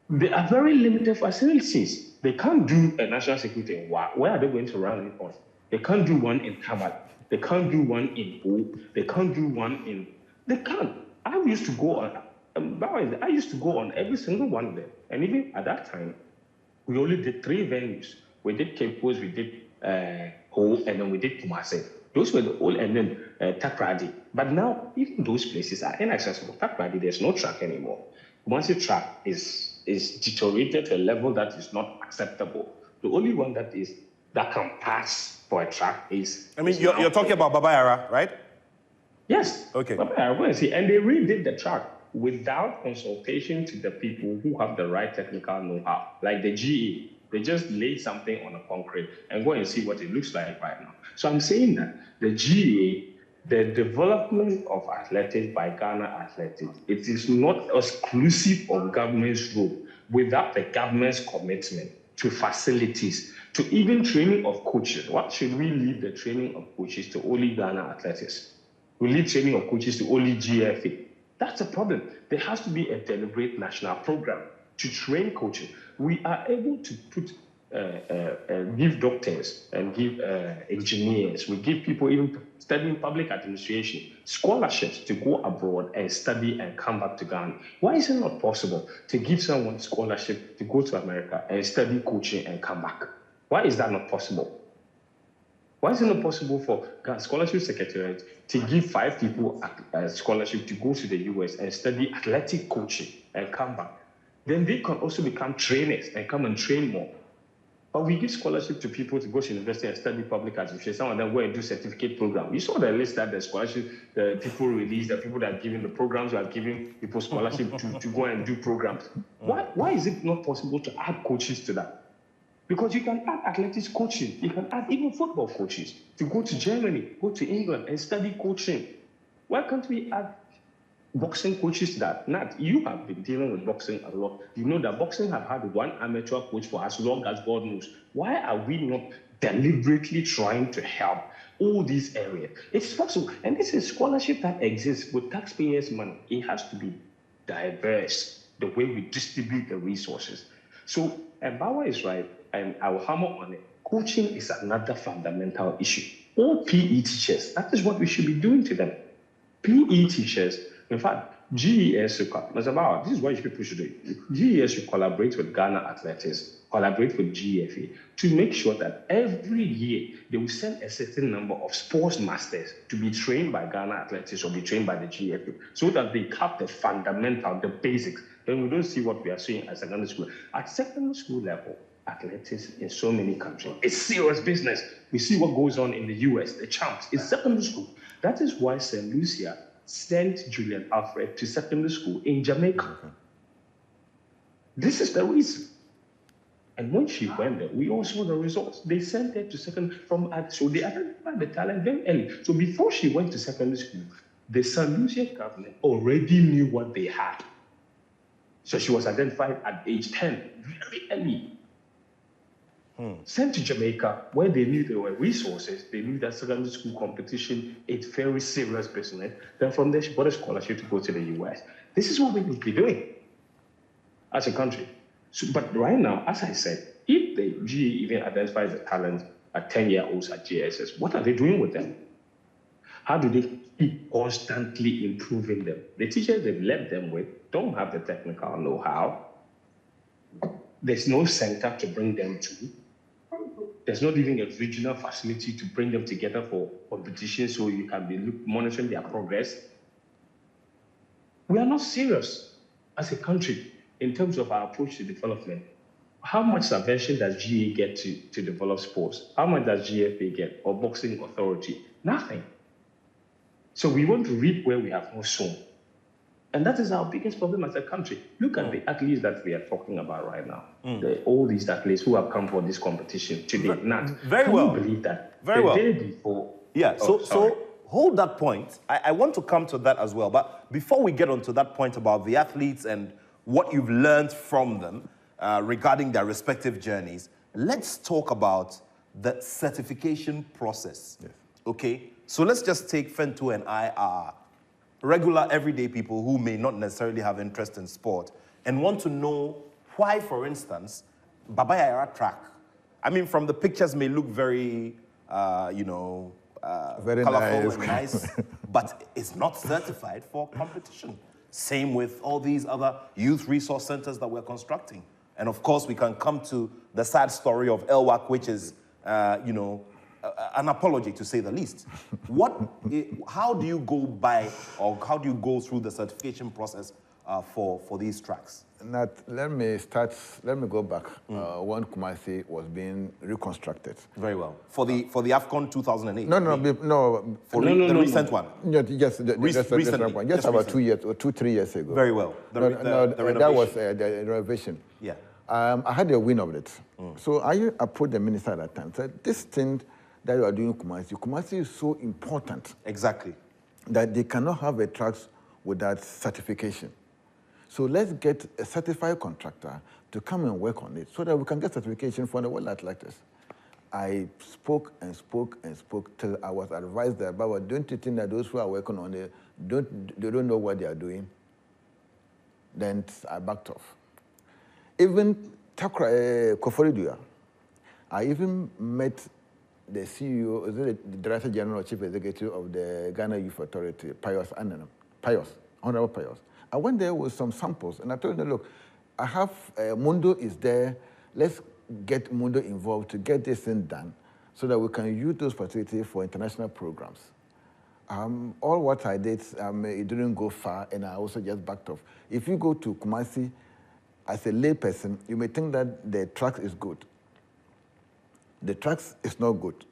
they are very limited facilities. They can't do a national security in Wa. Where are they going to run it on? They can't do one in Kamal. They can't do one in Bo. They can't do one in... They can't. I used to go on every single one of them. And even at that time, we only did 3 venues. We did Cape Coast, we did Ho, and then we did Kumasi. Those were the old, and then Takrady. But now, even those places are inaccessible. Takrady, there's no track anymore. Kumasi track is deteriorated to a level that is not acceptable. The only one that can pass for a track is... I mean, you're talking about Babayara, right? Yes. Okay. Babayara, and they redid the track without consultation to the people who have the right technical know-how, like the GE. They just laid something on a concrete and go and see what it looks like right now. So I'm saying that the GA, the development of athletics by Ghana Athletics, it is not exclusive of government's role. Without the government's commitment to facilities, to even training of coaches. What should we leave the training of coaches to only Ghana Athletics? We leave training of coaches to only GFA. That's a problem. There has to be a deliberate national program to train coaches. We are able to give doctors and give engineers. We give people even studying public administration scholarships to go abroad and study and come back to Ghana. Why is it not possible to give someone scholarship to go to America and study coaching and come back? Why is that not possible? Why is it not possible for Ghana Scholarship Secretariat to give 5 people a scholarship to go to the US and study athletic coaching and come back? Then they can also become trainers and come and train more. But we give scholarship to people to go to university and study public administration. Some of them go and do certificate program. You saw the list that the scholarship, the people released, the people that are giving the programs are giving people scholarship to go and do programs. Why is it not possible to add coaches to that? Because you can add athletics coaching. You can add even football coaches to go to Germany, go to England and study coaching. Why can't we add boxing coaches to that? Nat, you have been dealing with boxing a lot. You know that boxing have had one amateur coach for as long as God knows. Why are we not deliberately trying to help all these areas? It's possible. And this is scholarship that exists with taxpayers' money. It has to be diverse, the way we distribute the resources. So, and Bauer is right, and I will hammer on it. Coaching is another fundamental issue. All PE teachers, that is what we should be doing to them. PE teachers, In fact, GES, this is what people should do. GES should collaborate with Ghana Athletics, collaborate with GFA to make sure that every year they will send a certain number of sports masters to be trained by Ghana Athletics or be trained by the GFA so that they have the fundamental, the basics. Then we don't see what we are seeing at secondary school. At secondary school level, athletics in so many countries, it's serious business. We see what goes on in the US, the champs. It's secondary school. That is why St. Lucia sent Julian Alfred to secondary school in Jamaica. Okay. This is the reason. And when she went there, we all saw the results. They sent her to so they identified the talent very early. So before she went to secondary school, the St. Lucia government already knew what they had. So she was identified at age 10, very early. Sent to Jamaica, where they knew there were resources, they knew that secondary school competition is very serious business. Then from there, she got a scholarship to go to the US. This is what we need to be doing as a country. So, but right now, as I said, if the GE even identifies the talent at 10-year-olds at JSS, what are they doing with them? How do they keep constantly improving them? The teachers they've left them with don't have the technical know-how. There's no center to bring them to. There's not even a regional facility to bring them together for competition so you can be monitoring their progress. We are not serious as a country in terms of our approach to development. How much subvention does GE get to develop sports? How much does GFA get, or Boxing Authority? Nothing. So we want to reap where we have not sown. And that is our biggest problem as a country. Look at the athletes that we are talking about right now. All these athletes who have come for this competition today. Very well. Can you believe that? Very well. The day before. Yeah, so hold that point. I want to come to that as well. But before we get onto that point about the athletes and what you've learned from them regarding their respective journeys, let's talk about the certification process. Yes. Okay? So let's just take Fento and I are regular, everyday people who may not necessarily have interest in sport and want to know why, for instance, Baba Yara track, I mean, from the pictures may look very, very colorful and nice, but it's not certified for competition. Same with all these other youth resource centers that we're constructing. And of course, we can come to the sad story of LWAC, which is, an apology, to say the least. How do you go by, or how do you go through the certification process for these tracks? Let me go back when Kumasi was being reconstructed. Very well. For the AFCON 2008? No. For the recent one? Yes, the recent one. Just about 2 years, or 3 years ago. Very well. The renovation. That was the renovation. Yeah. I had a win of it. So I approached the minister at that time, said, this thing that you are doing in Kumasi is so important. Exactly. That they cannot have a tracks without certification. So let's get a certified contractor to come and work on it so that we can get certification for the World Athletics. I spoke and spoke and spoke till I was advised that, Baba, don't you think that those who are working on it, they don't know what they are doing? Then I backed off. Even Koforidua, I even met the CEO, the Director General, Chief Executive of the Ghana Youth Authority, Honorable Pius. I went there with some samples, and I told them, look, I have, Mundo is there, let's get Mundo involved to get this thing done so that we can use those facilities for international programs. All what I did, it didn't go far, and I also just backed off. If you go to Kumasi, as a layperson, you may think that the track is good. The track is not good.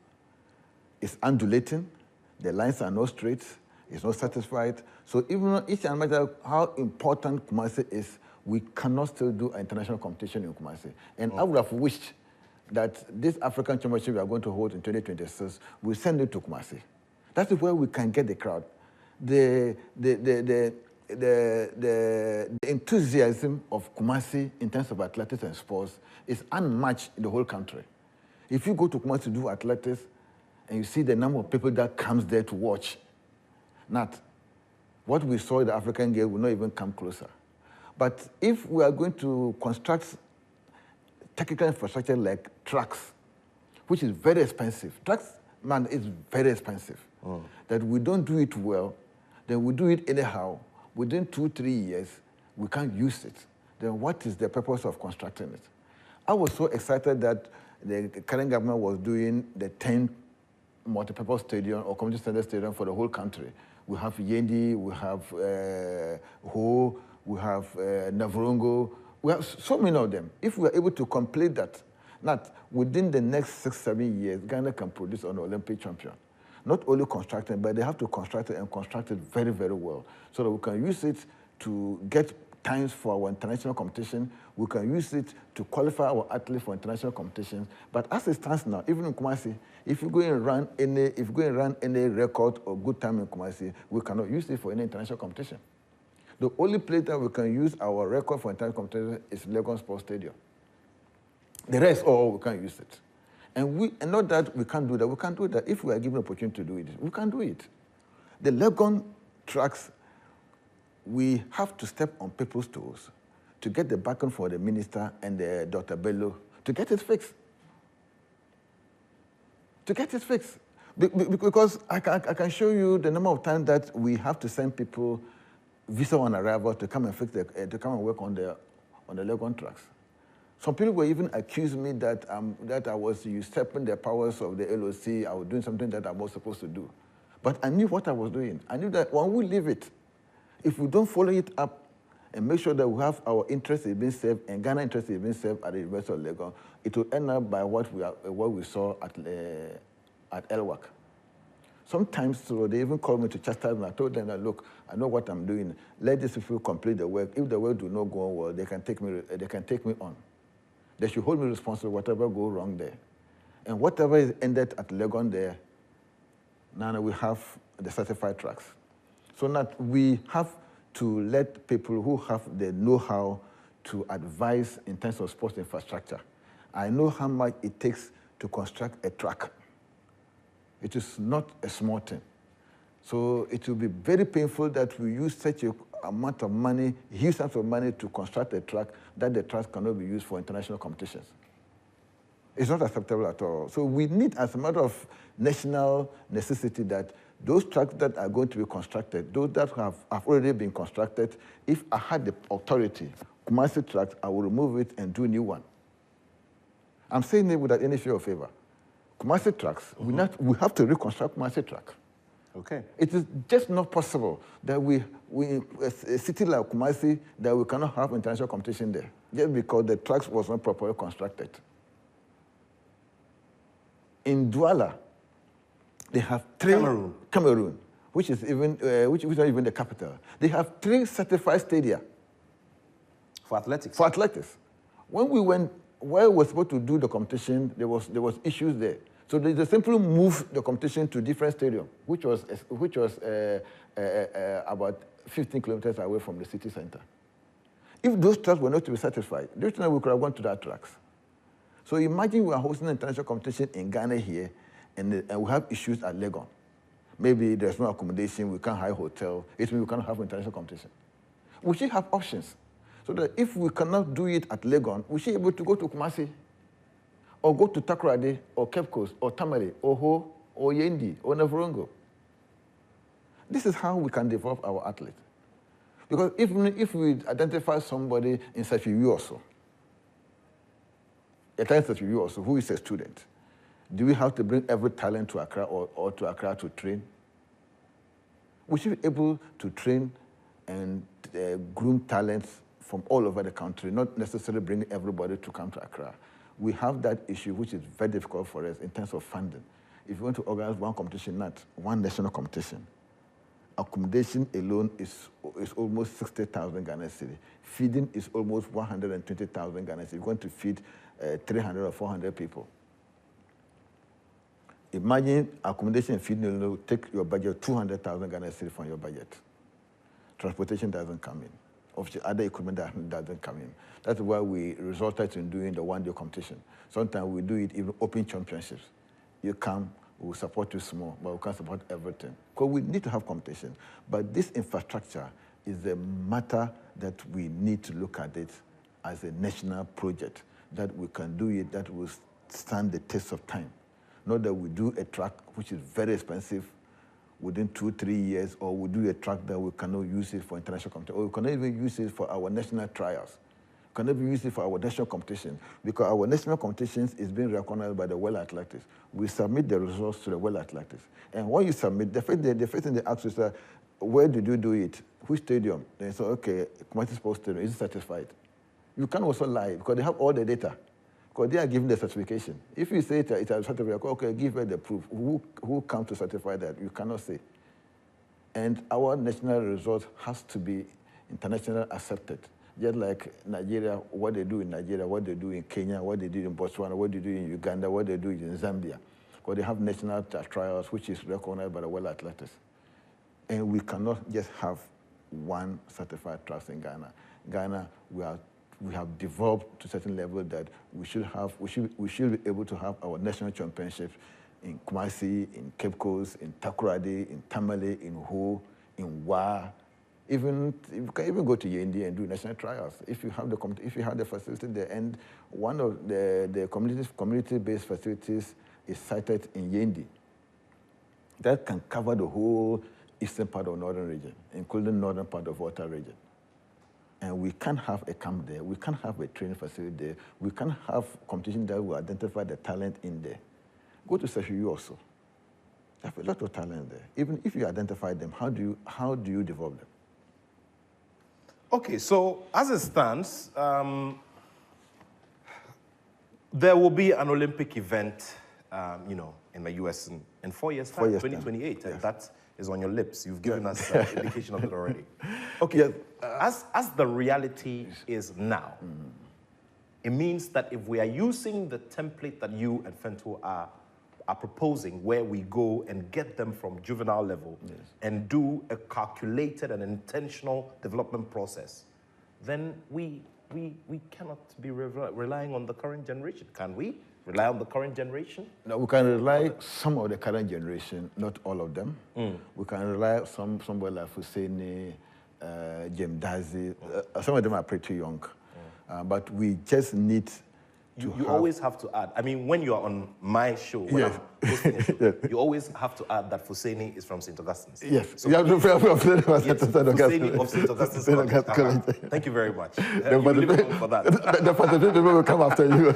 It's undulating, the lines are not straight, it's not satisfied. So even each and matter how important Kumasi is, we cannot still do an international competition in Kumasi. And I would have wished that this African Championship we are going to hold in 2026, we send it to Kumasi. That is where we can get the crowd. The enthusiasm of Kumasi in terms of athletics and sports is unmatched in the whole country. If you go to Kumasi to do athletics and you see the number of people that comes there to watch, what we saw in the African Games will not even come closer. But if we are going to construct technical infrastructure like tracks, which is very expensive, tracks, man, is very expensive, that we don't do it well, then we do it anyhow, within 2-3 years, we can't use it, then what is the purpose of constructing it? I was so excited that the current government was doing the 10 multi-purpose stadium or community center stadium for the whole country. We have Yendi, we have Ho, we have Navrongo. We have so many of them. If we are able to complete that, not within the next 6-7 years, Ghana can produce an Olympic champion. Not only constructed, but they have to construct it and construct it very, very well, so that we can use it to get times for our international competition. We can use it to qualify our athletes for international competitions. But as it stands now, even in Kumasi, if you go and run any record or good time in Kumasi, we cannot use it for any international competition. The only place that we can use our record for international competition is Legon Sports Stadium. The rest, we can't use it. And not that we can't do that. We can do that if we are given an opportunity to do it. We can do it. The Legon tracks, we have to step on people's toes to get the backing for the minister and the Dr. Bello to get it fixed. To get it fixed. Because I can show you the number of times that we have to send people visa on arrival to come and fix to come and work on the Legon tracks. Some people were even accusing me that I was usurping the powers of the LOC. I was doing something that I was supposed to do. But I knew what I was doing. I knew that when we leave it, if we don't follow it up and make sure that we have our interest is being served and Ghana interest is being served at the University of Legon, it will end up by what we saw at Elwak. Sometimes so they even called me to chastise me. I told them that, look, I know what I'm doing. Let these people complete the work. If the work do not go on well, they can take me on. They should hold me responsible whatever go wrong there. And whatever is ended at Legon there, now we have the certified tracks. So now we have to let people who have the know-how to advise in terms of sports infrastructure. I know how much it takes to construct a track. It is not a small thing. So it will be very painful that we use such a amount of money, huge amount of money to construct a track that the track cannot be used for international competitions. It's not acceptable at all. So we need, as a matter of national necessity, that those tracks that are going to be constructed, those that have already been constructed, if I had the authority, Kumasi tracks, I will remove it and do a new one. I'm saying it without any fear or favor. Kumasi tracks, we have to reconstruct Kumasi track. Okay. It is just not possible that we a city like Kumasi, that we cannot have international competition there, just because the tracks was not properly constructed. In Douala, they have 3 Cameroon, which is even which is not even the capital. They have 3 certified stadia For athletics. For athletics. When we went where we were supposed to do the competition, there was issues there. So they simply moved the competition to different stadium, which was about 15 kilometers away from the city center. If those tracks were not to be certified, we could have gone to that tracks. So imagine we are hosting an international competition in Ghana here, and we have issues at Legon. Maybe there's no accommodation, we can't hire a hotel, it means we cannot have an international competition. We should have options, so that if we cannot do it at Legon, we should be able to go to Kumasi, or go to Takoradi, or Cape Coast, or Tamale, or Ho, or Yendi, or Navrongo. This is how we can develop our athletes. Because if we identify somebody in Safiyu also, a talent Safiyu also, who is a student, do we have to bring every talent to Accra or to Accra to train? We should be able to train and groom talents from all over the country, not necessarily bring everybody to come to Accra. We have that issue, which is very difficult for us in terms of funding. If you want to organize one competition, not one national competition, accommodation alone is almost 60,000 Ghana cedi. Feeding is almost 120,000 Ghana cedi. You're going to feed 300 or 400 people. Imagine accommodation and feeding alone will take your budget 200,000 Ghana cedi from your budget. Transportation doesn't come in. Obviously, other equipment doesn't come in. That's why we resorted in doing the one-day competition. Sometimes we do it even open championships. You come, we'll support you small, but we can't support everything. Because we need to have competition. But this infrastructure is a matter that we need to look at it as a national project, that we can do it, that will stand the test of time. Not that we do a track which is very expensive, within 2-3 years, or we do a track that we cannot use it for international competition, or we cannot even use it for our national trials. We cannot even use it for our national competition, because our national competitions is being recognized by the World Athletics. We submit the results to the World Athletics. And when you submit, the first thing they ask is, where did you do it? Which stadium? They say, okay, Community Sports Stadium, is it certified? You can also lie, because they have all the data, because they are giving the certification. If you say it's a certificate, okay, give her the proof. Who comes to certify that? You cannot say. And our national result has to be internationally accepted. Just like Nigeria, what they do in Nigeria, what they do in Kenya, what they do in Botswana, what they do in Uganda, what they do in Zambia. Because they have national trials, which is recognized by the World Athletics. And we cannot just have one certified trust in Ghana. Ghana, we have developed to a certain level that we should be able to have our national championships in Kumasi, in Cape Coast, in Takoradi, in Tamale, in Ho, in Wa. You can even go to Yendi and do national trials if you have the facility there. And one of the community-based facilities is sited in Yendi. That can cover the whole eastern part of northern region, including northern part of Volta region. And we can have a camp there. We can have a training facility there. We can have competition that will identify the talent in there. Go to Seshiyu also. They have a lot of talent there. Even if you identify them, how do you develop them? Okay, so as it stands, there will be an Olympic event, in the US in 4 years' time, 2028. Yes. That is on your lips. You've given us an indication of it already. Okay, yes. As the reality is now, it means that if we are using the template that you and Fento are proposing, where we go and get them from juvenile level and do a calculated and intentional development process, then we cannot be relying on the current generation, can we? Rely on the current generation? No, we can rely some of the current generation, not all of them. We can rely on somebody like Husseini, James Dazi. Some of them are pretty young, but we just need. You always have to add. I mean, when you are on my show, when I'm hosting a show, you always have to add that Fuseni is from St. Augustine's. Yes. So you have to Fuseni of St. Augustine's. Thank you very much. You live for that. The people will come after you.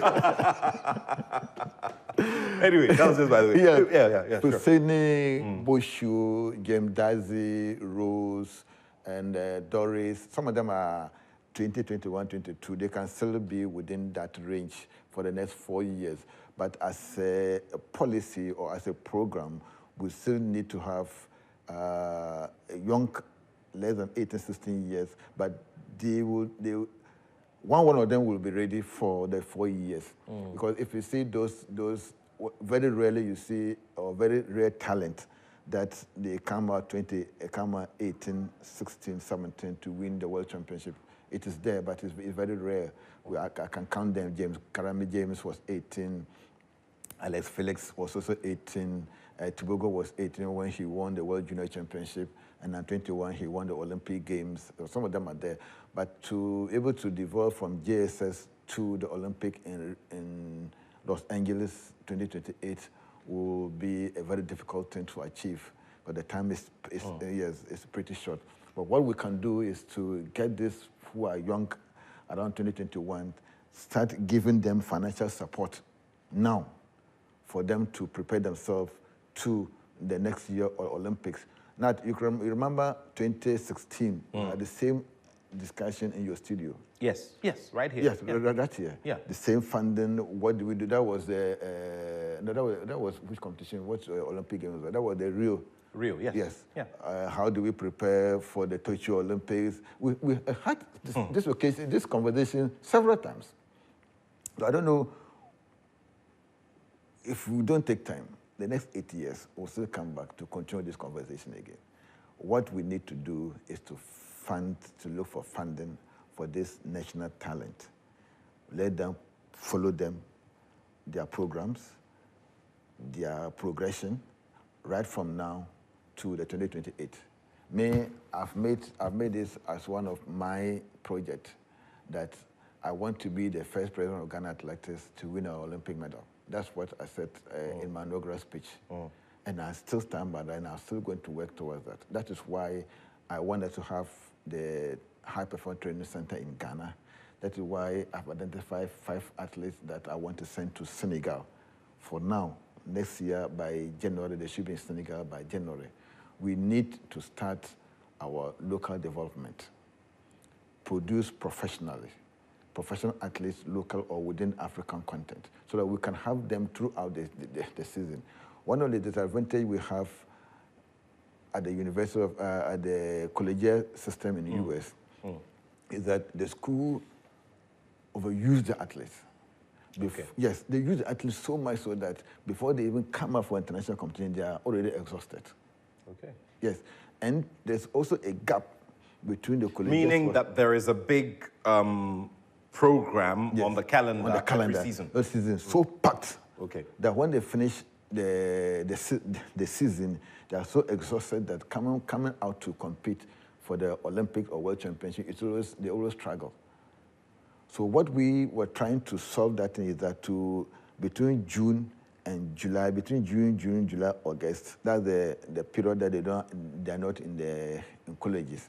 Anyway, that was just by the way. Yeah. Fuseni, Boshu, James Dazi, Rose, and Doris. Some of them are 20, 21, 22, they can still be within that range for the next 4 years. But as a policy or as a program, we still need to have young, less than 18, 16 years, but one of them will be ready for the 4 years. Because if you see those, very rarely you see a very rare talent that they come out 20, come out 18, 16, 17 to win the World Championship. It is there, but it's very rare. I can count them. Karami James was 18. Alex Felix was also 18. Tibogo was 18 when he won the World Junior Championship. And at 21, he won the Olympic Games. So some of them are there. But to able to develop from JSS to the Olympic in Los Angeles 2028 will be a very difficult thing to achieve. But the time is pretty short. But what we can do is to get this who are young around 2021, start giving them financial support now for them to prepare themselves to the next year Olympics. Now, you remember 2016, the same discussion in your studio. Yes, right here. Yes, right here. Yeah. The same funding. What did we do? That was that was which competition? What Olympic Games? That was the Rio. Yes. Yes. Yeah. How do we prepare for the Tokyo Olympics? We had this conversation several times. So I don't know if we don't take time. The next 8 years, we'll still come back to continue this conversation again. What we need to do is to look for funding for this national talent. Let them follow them, their programs, their progression, right from now to the 2028. I've made this as one of my projects that I want to be the first president of Ghana Athletics to win an Olympic medal. That's what I said in my inaugural speech. And I still stand by that, and I'm still going to work towards that. That is why I wanted to have the High Performance Training Center in Ghana. That is why I've identified 5 athletes that I want to send to Senegal. For now, next year by January, they should be in Senegal by January. We need to start our local development, produce professionally, professional athletes, local or within African content, so that we can have them throughout the season. One of the disadvantages we have at the University of, at the collegiate system in the US is that the school overuse the athletes. Okay. Yes, they use the athletes so much so that before they even come up for international competition, they are already exhausted. Okay. Yes, and there's also a gap between the collegiate. Meaning that there is a big program on the calendar every season. Every season, so packed. Okay. That when they finish the season, they are so exhausted that coming out to compete for the Olympic or World Championship, they always struggle. So what we were trying to solve that is that between June and July, between June, July, August, that's the period that they're not in colleges.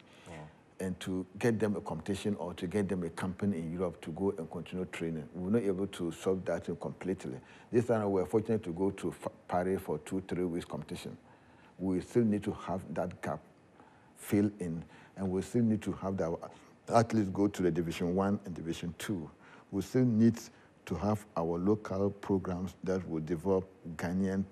And to get them a competition or to get them a company in Europe to go and continue training. We were not able to solve that completely. This time we were fortunate to go to Paris for 2-3 weeks competition. We still need to have that gap fill in, and we still need to have the athletes go to the Division 1 and Division 2. We still need to have our local programs that will develop Ghanaian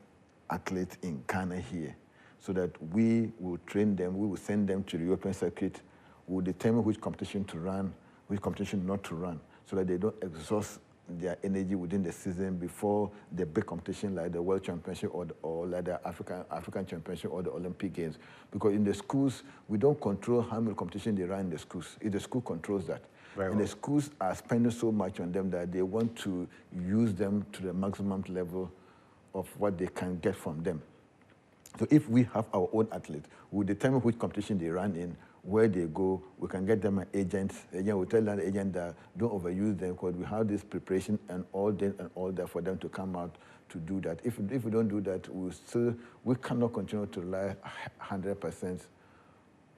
athletes in Ghana here, so that we will train them, we will send them to the European circuit, we will determine which competition to run, which competition not to run, so that they don't exhaust their energy within the season before the big competition like the World Championship or like the African Championship or the Olympic Games. Because in the schools, we don't control how many competitions they run in the schools. The school controls that. And the schools are spending so much on them that they want to use them to the maximum level of what they can get from them. So if we have our own athletes, we determine which competition they run in, where they go, we can get them an agent. Again, we tell that agent that don't overuse them because we have this preparation and all that for them to come out to do that. If we don't do that, we cannot continue to rely 100%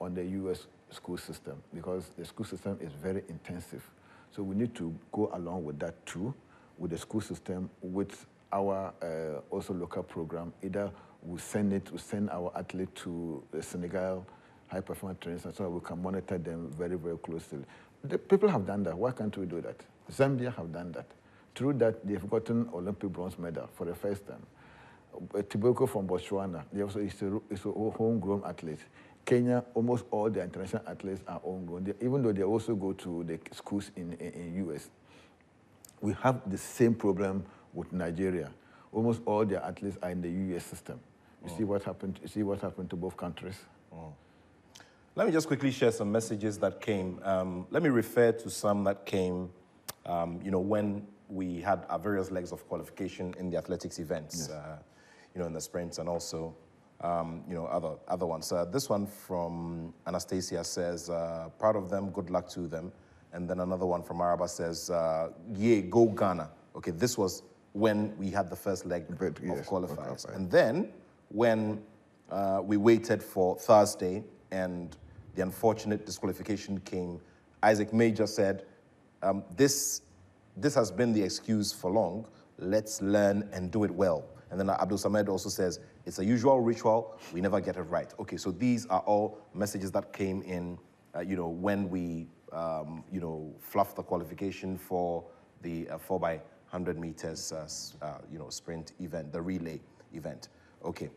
on the US school system, because the school system is very intensive. So we need to go along with that too, with the school system, with our also local program. Either we send our athlete to the Senegal High Performance Training Center so that we can monitor them very, very closely. The people have done that. Why can't we do that? Zambia have done that. Through that, they've gotten Olympic bronze medal for the first time. Tiboko from Botswana, they also is a homegrown athlete. Kenya, almost all the international athletes are homegrown, even though they also go to the schools in US. We have the same problem with Nigeria. Almost all their athletes are in the US system. You see what happened? You see what happened to both countries? Let me just quickly share some messages that came. Let me refer to some that came, when we had our various legs of qualification in the athletics events, yes. In the sprints and also, other ones. This one from Anastasia says, proud of them, good luck to them. And then another one from Araba says, yeah, go Ghana. Okay, this was when we had the first leg of qualifiers. And then when we waited for Thursday and the unfortunate disqualification came, Isaac Major said, this has been the excuse for long. Let's learn and do it well. And then Abdul Samed also says, it's a usual ritual. We never get it right. Okay, so these are all messages that came in, when we, fluffed the qualification for the 4x100 meters, sprint event, the relay event. Okay.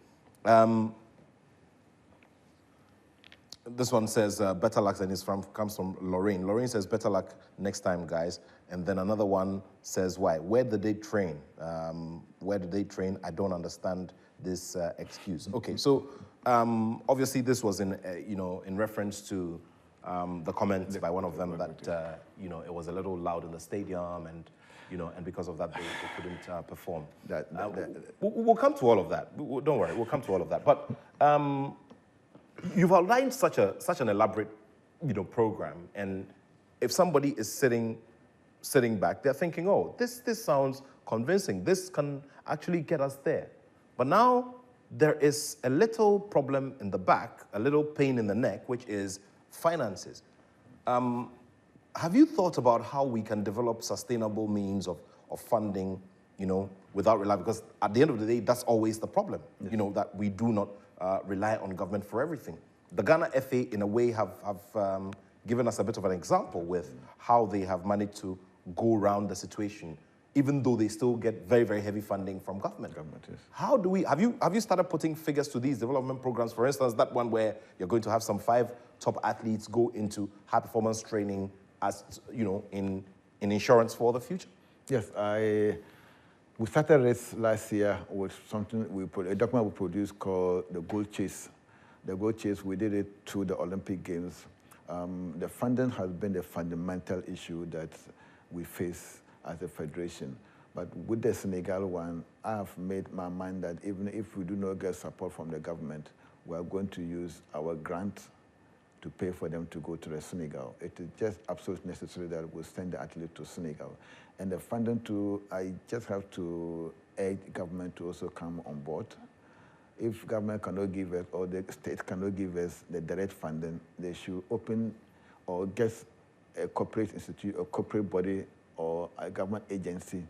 This one says, better luck, and comes from Lorraine. Lorraine says, better luck next time, guys. And then another one says, why? Where did they train? Where did they train? I don't understand this excuse. Okay, so obviously this was in reference to the comments by one of them that, it was a little loud in the stadium and, and because of that, they couldn't perform. We'll come to all of that. Don't worry, we'll come to all of that. But you've outlined such an elaborate, program, and if somebody is sitting back, they're thinking, oh, this sounds convincing. This can actually get us there. But now there is a little problem in the back, a little pain in the neck, which is finances. Have you thought about how we can develop sustainable means of funding, without relying, because at the end of the day, that's always the problem, that we do not rely on government for everything. The Ghana FA, in a way, have given us a bit of an example with how they have managed to go around the situation, even though they still get very, very heavy funding from government. Yes. How do we, have you started putting figures to these development programs? For instance, that one where you're going to have some 5 top athletes go into high performance training as, in insurance for the future? Yes, we started this last year with a document we produced called the Goal Chase. The Goal Chase, we did it through the Olympic Games. The funding has been the fundamental issue that we face as a federation. But with the Senegal one, I have made my mind that even if we do not get support from the government, we are going to use our grant to pay for them to go to the Senegal. It is just absolutely necessary that we send the athlete to Senegal. And the funding I just have to urge government to also come on board. If government cannot give us, or the state cannot give us the direct funding, they should open or get a corporate institute, a corporate body, or a government agency,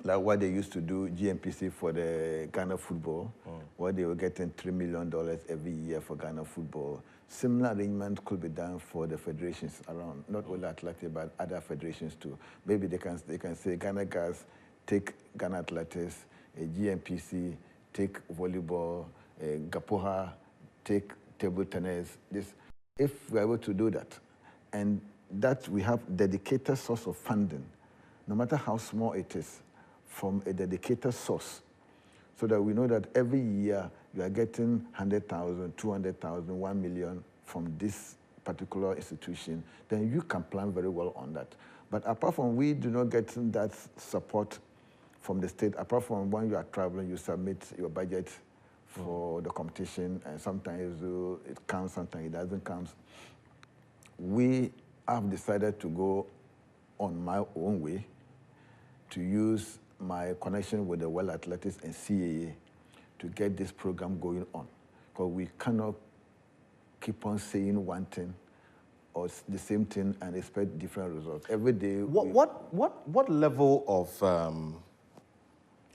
like what they used to do, GMPC for the Ghana football, where they were getting $3 million every year for Ghana football. Similar arrangement could be done for the federations around, not only Athletics, but other federations too. Maybe they can say, Ghana Gas, take Ghana Athletics, GMPC, take volleyball, Gapoha, take table tennis. If we're able to do that, and that we have dedicated source of funding, no matter how small it is, from a dedicated source, so that we know that every year you are getting 100,000, 200,000, 1 million from this particular institution, then you can plan very well on that. But apart from we do not get that support from the state, apart from when you are traveling, you submit your budget for the competition, and sometimes it comes, sometimes it doesn't come. We have decided to go on my own way to use my connection with the World Athletics and CAA to get this program going on. Because we cannot keep on saying one thing or the same thing and expect different results. Every day. What level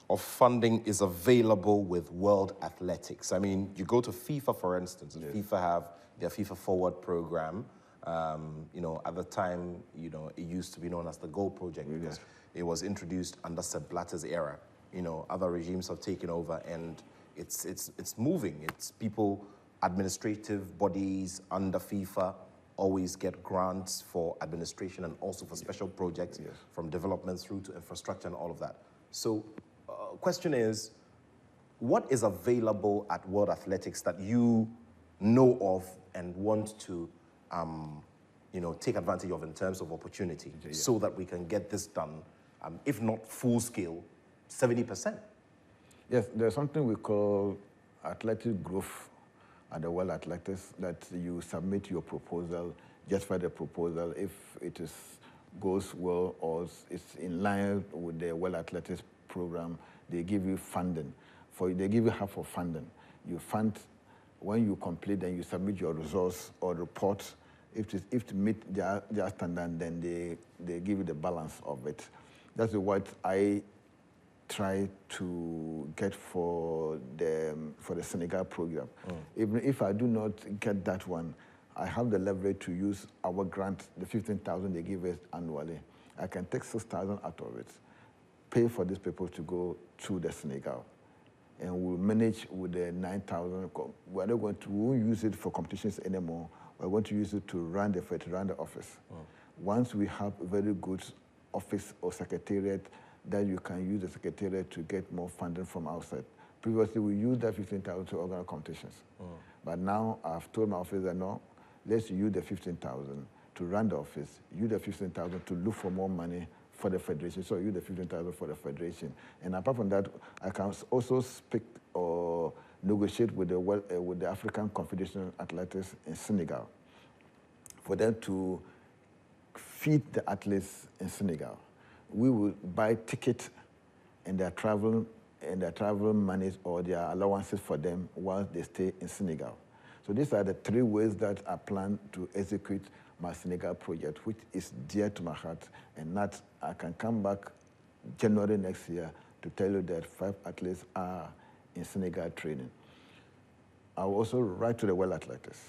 of funding is available with World Athletics? I mean, you go to FIFA, for instance, and yes. FIFA have their FIFA Forward program. At the time, it used to be known as the Goal Project because it was introduced under Sepp Blatter's era. Other regimes have taken over, and it's moving. It's people, administrative bodies under FIFA always get grants for administration and also for special projects, from development through to infrastructure and all of that. So, question is, what is available at World Athletics that you know of and want to take advantage of in terms of opportunity, so that we can get this done, if not full scale, 70%? Yes, there's something we call athletic growth at the World Athletics, that you submit your proposal, just for the proposal. If it goes well or it's in line with the World Athletics program, they give you funding. They give you half of funding. You fund, when you complete, then you submit your results or report. If to meet their standard, then they give you the balance of it. That's what I try to get for the Senegal program. Even if I do not get that one, I have the leverage to use our grant, the 15,000 they give us annually. I can take 6,000 out of it, pay for these people to go to the Senegal, and we'll manage with the 9,000. We won't use it for competitions anymore. We're going to use it to run the office. Once we have a very good office or secretariat, that you can use the secretariat to get more funding from outside. Previously, we used that 15,000 to organize competitions. But now I've told my office that no, let's use the 15,000 to run the office, use the 15,000 to look for more money for the federation. So use the 15,000 for the federation. And apart from that, I can also speak or negotiate with the African Confederation of Athletics in Senegal for them to feed the athletes in Senegal. We will buy tickets, and they're traveling and their travel monies or their allowances for them while they stay in Senegal. So these are the 3 ways that I plan to execute my Senegal project, which is dear to my heart, and that I can come back January next year to tell you that 5 athletes are in Senegal training. I will also write to the World Athletics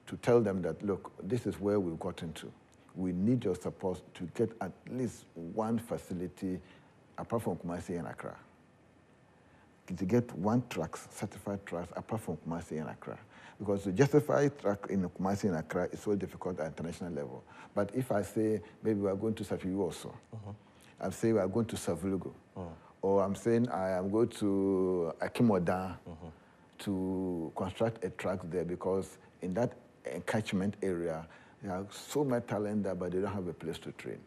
to tell them that, look, this is where we've gotten to. We need your support to get at least one facility apart from Kumasi and Accra. To get 1 track, certified tracks apart from Kumasi and Accra. Because to justify track in Kumasi and Accra is so difficult at international level. But if I say maybe we are going to Safiyu also, I'm saying we are going to Savulugo, or I'm saying I am going to Akimoda to construct a track there, because in that catchment area, there are so much talent there, but they don't have a place to train.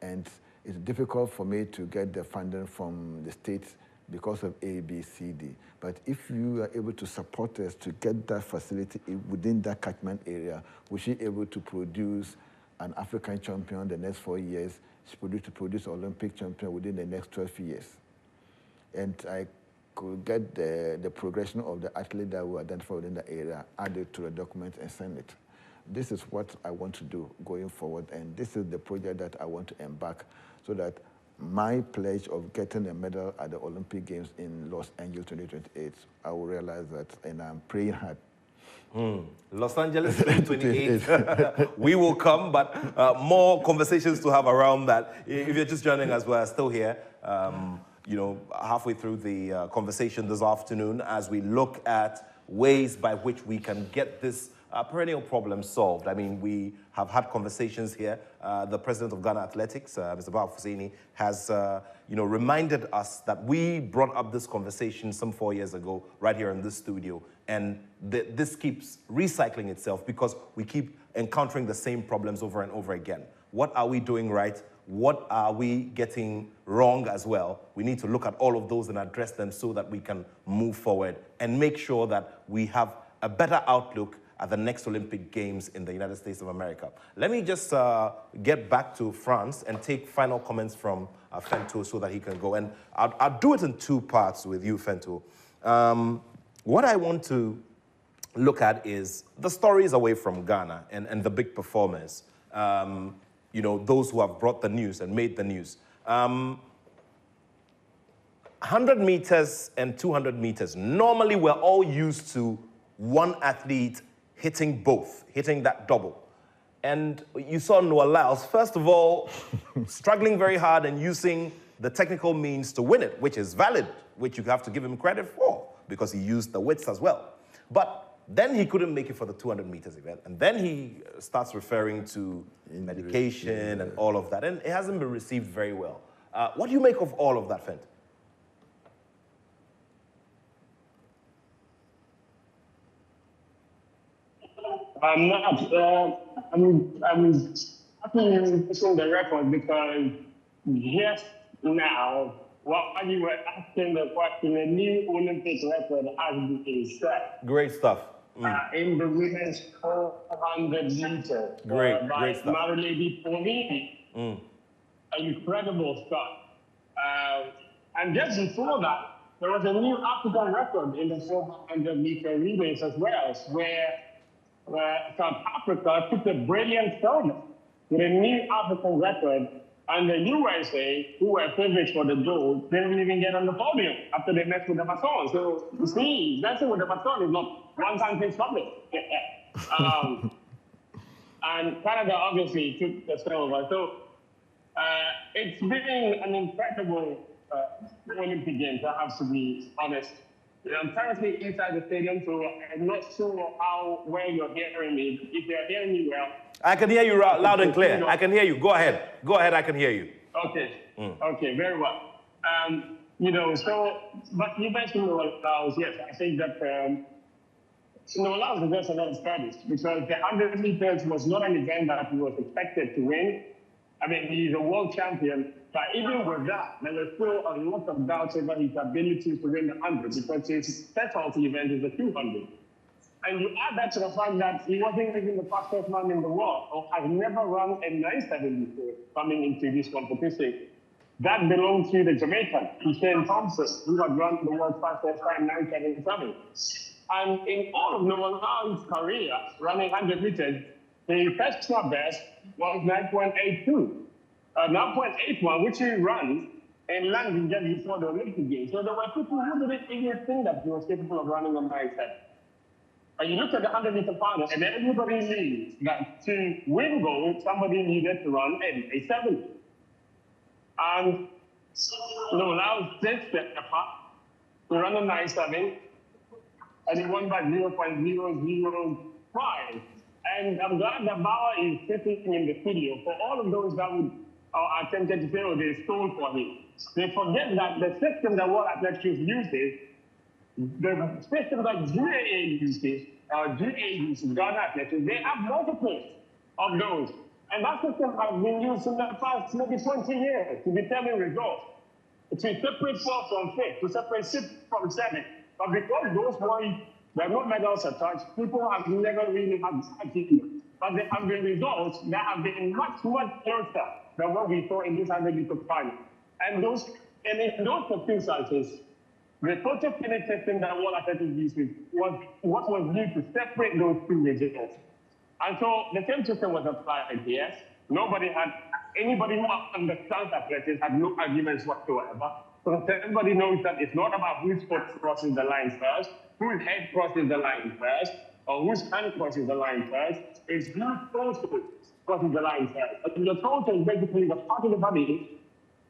And it's difficult for me to get the funding from the states because of A, B, C, D. But if you are able to support us to get that facility within that catchment area, we should be able to produce an African champion the next 4 years, to produce an Olympic champion within the next 12 years. And I could get the progression of the athlete that we identify within the area, add it to the document and send it. This is what I want to do going forward, and this is the project that I want to embark, so that my pledge of getting a medal at the Olympic Games in Los Angeles 2028, I will realize that, and I'm praying hard. Los Angeles 2028, we will come, but more conversations to have around that. If you're just joining us, we're still here, you know, halfway through the conversation this afternoon as we look at ways by which we can get this perennial problem solved. I mean, we have had conversations here. The president of Ghana Athletics, Mr. Bao Fusini, has you know, reminded us that we brought up this conversation some 4 years ago right here in this studio, and this keeps recycling itself because we keep encountering the same problems over and over again. What are we doing right? What are we getting wrong as well? We need to look at all of those and address them so that we can move forward and make sure that we have a better outlook at the next Olympic Games in the United States of America. Let me just get back to France and take final comments from Fento so that he can go. And I'll do it in 2 parts with you, Fento. What I want to look at is the stories away from Ghana and the big performers. You know, those who have brought the news and made the news. 100 meters and 200 meters. Normally, we're all used to one athlete hitting both, hitting that double. And you saw Noah Lyles, first of all, struggling very hard and using the technical means to win it, which is valid, which you have to give him credit for, because he used the widths as well. But then he couldn't make it for the 200 meters event. And then he starts referring to medication and all of that. And it hasn't been received very well. What do you make of all of that, Fent? I'm not. I'm happy pushing the record because just now, while you were asking the question, a new Olympic record has been set. Great stuff. In the women's 400 meters. Great stuff. My lady Paulini. Incredible stuff. And just before that, there was a new African record in the 400 meter relays as well, where South Africa took a brilliant film with a new African record, and the USA, who were favorites for the gold, didn't even get on the podium after they met with the baton. So, you see, dancing with the baton is not one-time thing public. And Canada obviously took the silver. So, it's been an incredible Olympic Games, I have to be honest. I'm currently inside the stadium, so I'm not sure how well you're hearing me. If you're hearing me well. I can hear you loud and clear. I can hear you. Go ahead. Go ahead, I can hear you. Okay. Okay, very well. You know, so, but you mentioned Noah Lyles. Yes, I think that Noah Lyles deserves a lot of credit because the 100 meters was not an event that he was expected to win. I mean, he's a world champion. But even with that, there was still a lot of doubts over his ability to win the 100 because his specialty event is the 200. And you add that to the fact that he wasn't even the fastest man in the world or has never run a 9.7 before coming into this competition. that belonged to the Jamaican, Shane Thompson, who had run the world's fastest time, 9:77. And in all of Noah Lyles' career, running 100 meters, the personal best was 9.82. 9.81, which he ran in London just before the Olympic Games. So there were people who didn't even think that he was capable of running a 9:7. And you look at the 100-meter final, and everybody knew that to win gold, somebody needed to run a 7. And Noah Lyles did step up to run a 9:7, and he won by 0.005. And I'm glad that Bauer is sitting in the studio for all of those that would attempted to say, oh, they stole for him. They forget that the system that World Athletics uses, the system that GAA uses, Ghana Athletics, they have multiples of those. And that system has been used in the past maybe 20 years to determine results, to separate 4 from 5, to separate 6 from 7. But because those ones, there are no medals attached, people have never really had achievement. But there have been results that have been much, much closer than what we saw in this 100-meter final. And in those circumstances, the total finish system that World Athletics uses was what was used to separate those 2 results. And so the same system was applied here. Anybody who understands athletics had no arguments whatsoever. So everybody knows that it's not about whose foot crosses the line first, whose head crosses the line first, or whose hand crosses the line first. It's whose torso crosses the line first. And your torso is basically the part of the body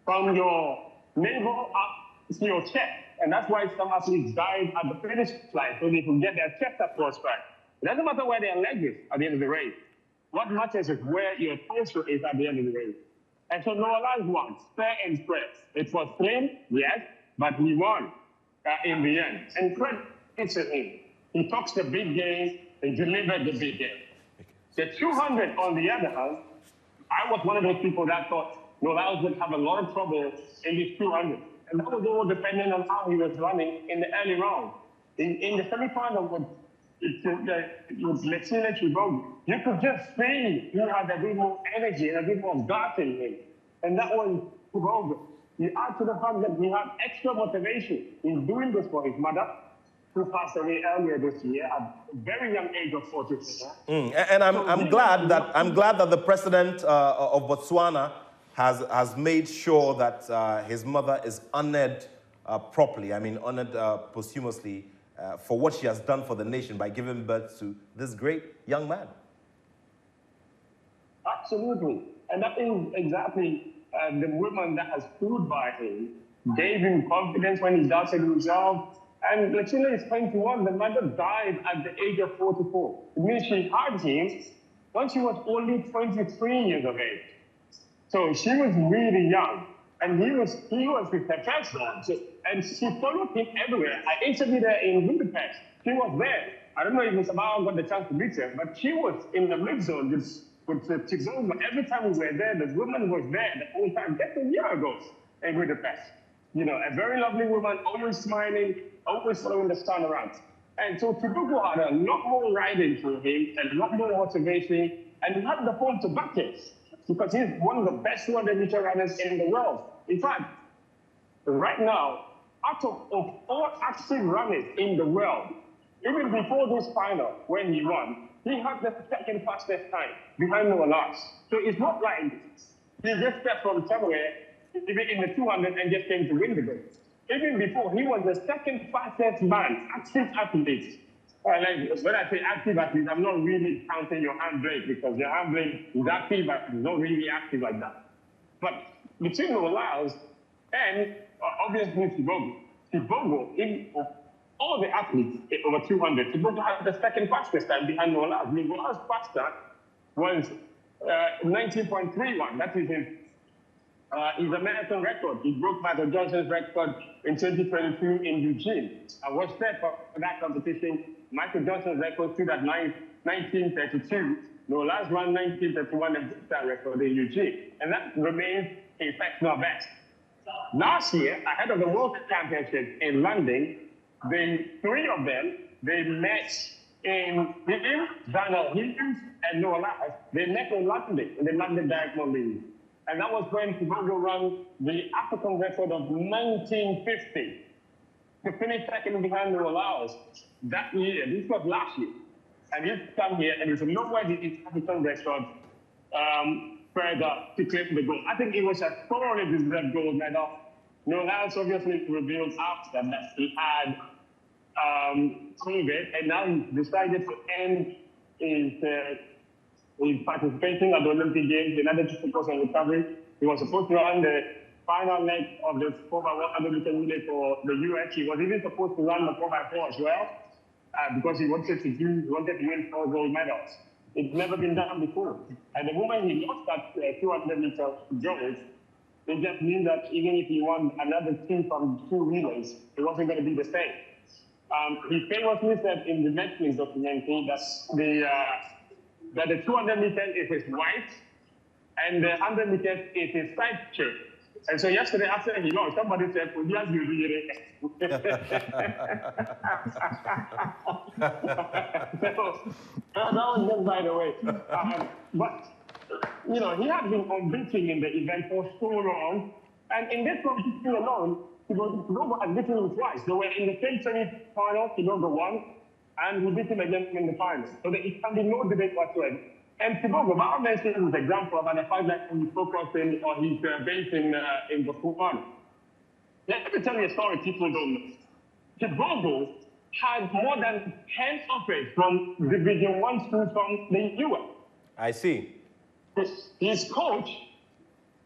from your navel up to your chest. And that's why some athletes dive at the finish line so they can get their chest across first. It doesn't matter where their leg is at the end of the race. What matters is where your torso is at the end of the race. And so Noah Lyles won, fair and square. It was slim, yes, but he won in the end. And credit to him. He talks the big game and delivered the big game. The 200, on the other hand, I was one of those people that thought Noah Lyles would have a lot of trouble in this 200. And that was all depending on how he was running in the early round. In the semifinal with Nathaniel Attoh, you could just see he had a bit more energy and a bit more guts in him. And that was Attoh. You add to the fact that he had extra motivation in doing this for his mother, who passed away earlier this year at a very young age of 44. And I'm glad that the president of Botswana has made sure that his mother is honored properly. I mean, honored posthumously for what she has done for the nation by giving birth to this great young man. Absolutely. And that is exactly the woman that has stood by him, gave him confidence when he doubted himself. And Nathaniel is 21. The mother died at the age of 44. It means she had him when she was only 23 years of age. So she was really young, and he was with her first one. So, and she followed him everywhere. I interviewed her in Budapest. She was there. I don't know if Mr. Bauer got the chance to meet her, but she was in the mid zone with Tigoma. Every time we were there, the woman was there the whole time, just a year ago in Budapest. You know, a very lovely woman, always smiling, always following the sun around. And so Tibuku had a lot more riding for him, a lot more motivation, and he had the form to back it, because he's one of the best 200-meter runners in the world. In fact, right now, out of all active runners in the world, even before this final, when he won, he had the second fastest time behind Noah Lyles. So it's not like he just stepped from somewhere, even in the 200, and just came to win the game. Even before, he was the second fastest man, active athlete. Like, when I say active athlete, I'm not really counting your handbrake, because your handbrake is active, but it's not really active like that. But between Noah Lyles and obviously Tibogo, of all the athletes over 200, Tibogo had the second fastest time behind Noah Lyles. Noah's faster was 19.31. That is his American record. He broke Michael Johnson's record in 2022 in Eugene. I was there for that competition. Michael Johnson's record stood at 1932. Noah Lyles ran 1931 and broke that record in Eugene. And that remains his personal best. Last year, ahead of the World Championship in London, the three of them, they met in Daniel Higgins and Noah Lyles. They met in London, in the London Diamond League. And that was when Tobago ran the African record of 1950 to finish second behind the Laos that year. This was last year. And he's come here and he's nowhere near his African record further to claim the gold. I think it was a thoroughly deserved gold medal. Laos obviously revealed after that he had COVID, and now he's decided to end his participating at the Olympic Games in order to focus on recovery. He was supposed to run the final leg of the 4x100 meter relay for the US. He was even supposed to run the 4x4 as well, because he wanted to win 4 gold medals. It's never been done before. And the moment he lost that 200 meter gold, it just means that even if he won another 2 from 2 relays, it wasn't going to be the same. He famously said in the Netflix documentary that the 200 meters is his wife and the 100 meters is his side chick. And so yesterday after he lost, somebody said, well, yes, you did it. That was just by the way. But, he had been unbeaten in the event for so long. And in this competition alone, Tobago had beaten him twice. They were in the same semi-final, Tobago won, and he beat him again in the final. So it can be no debate whatsoever. And Tobago, I mentioned his example about the fact that he focused on his base in Botswana. Let me tell you a story people don't know. Tobago had more than 10 offers from Division 1 schools from the US. I see. His coach,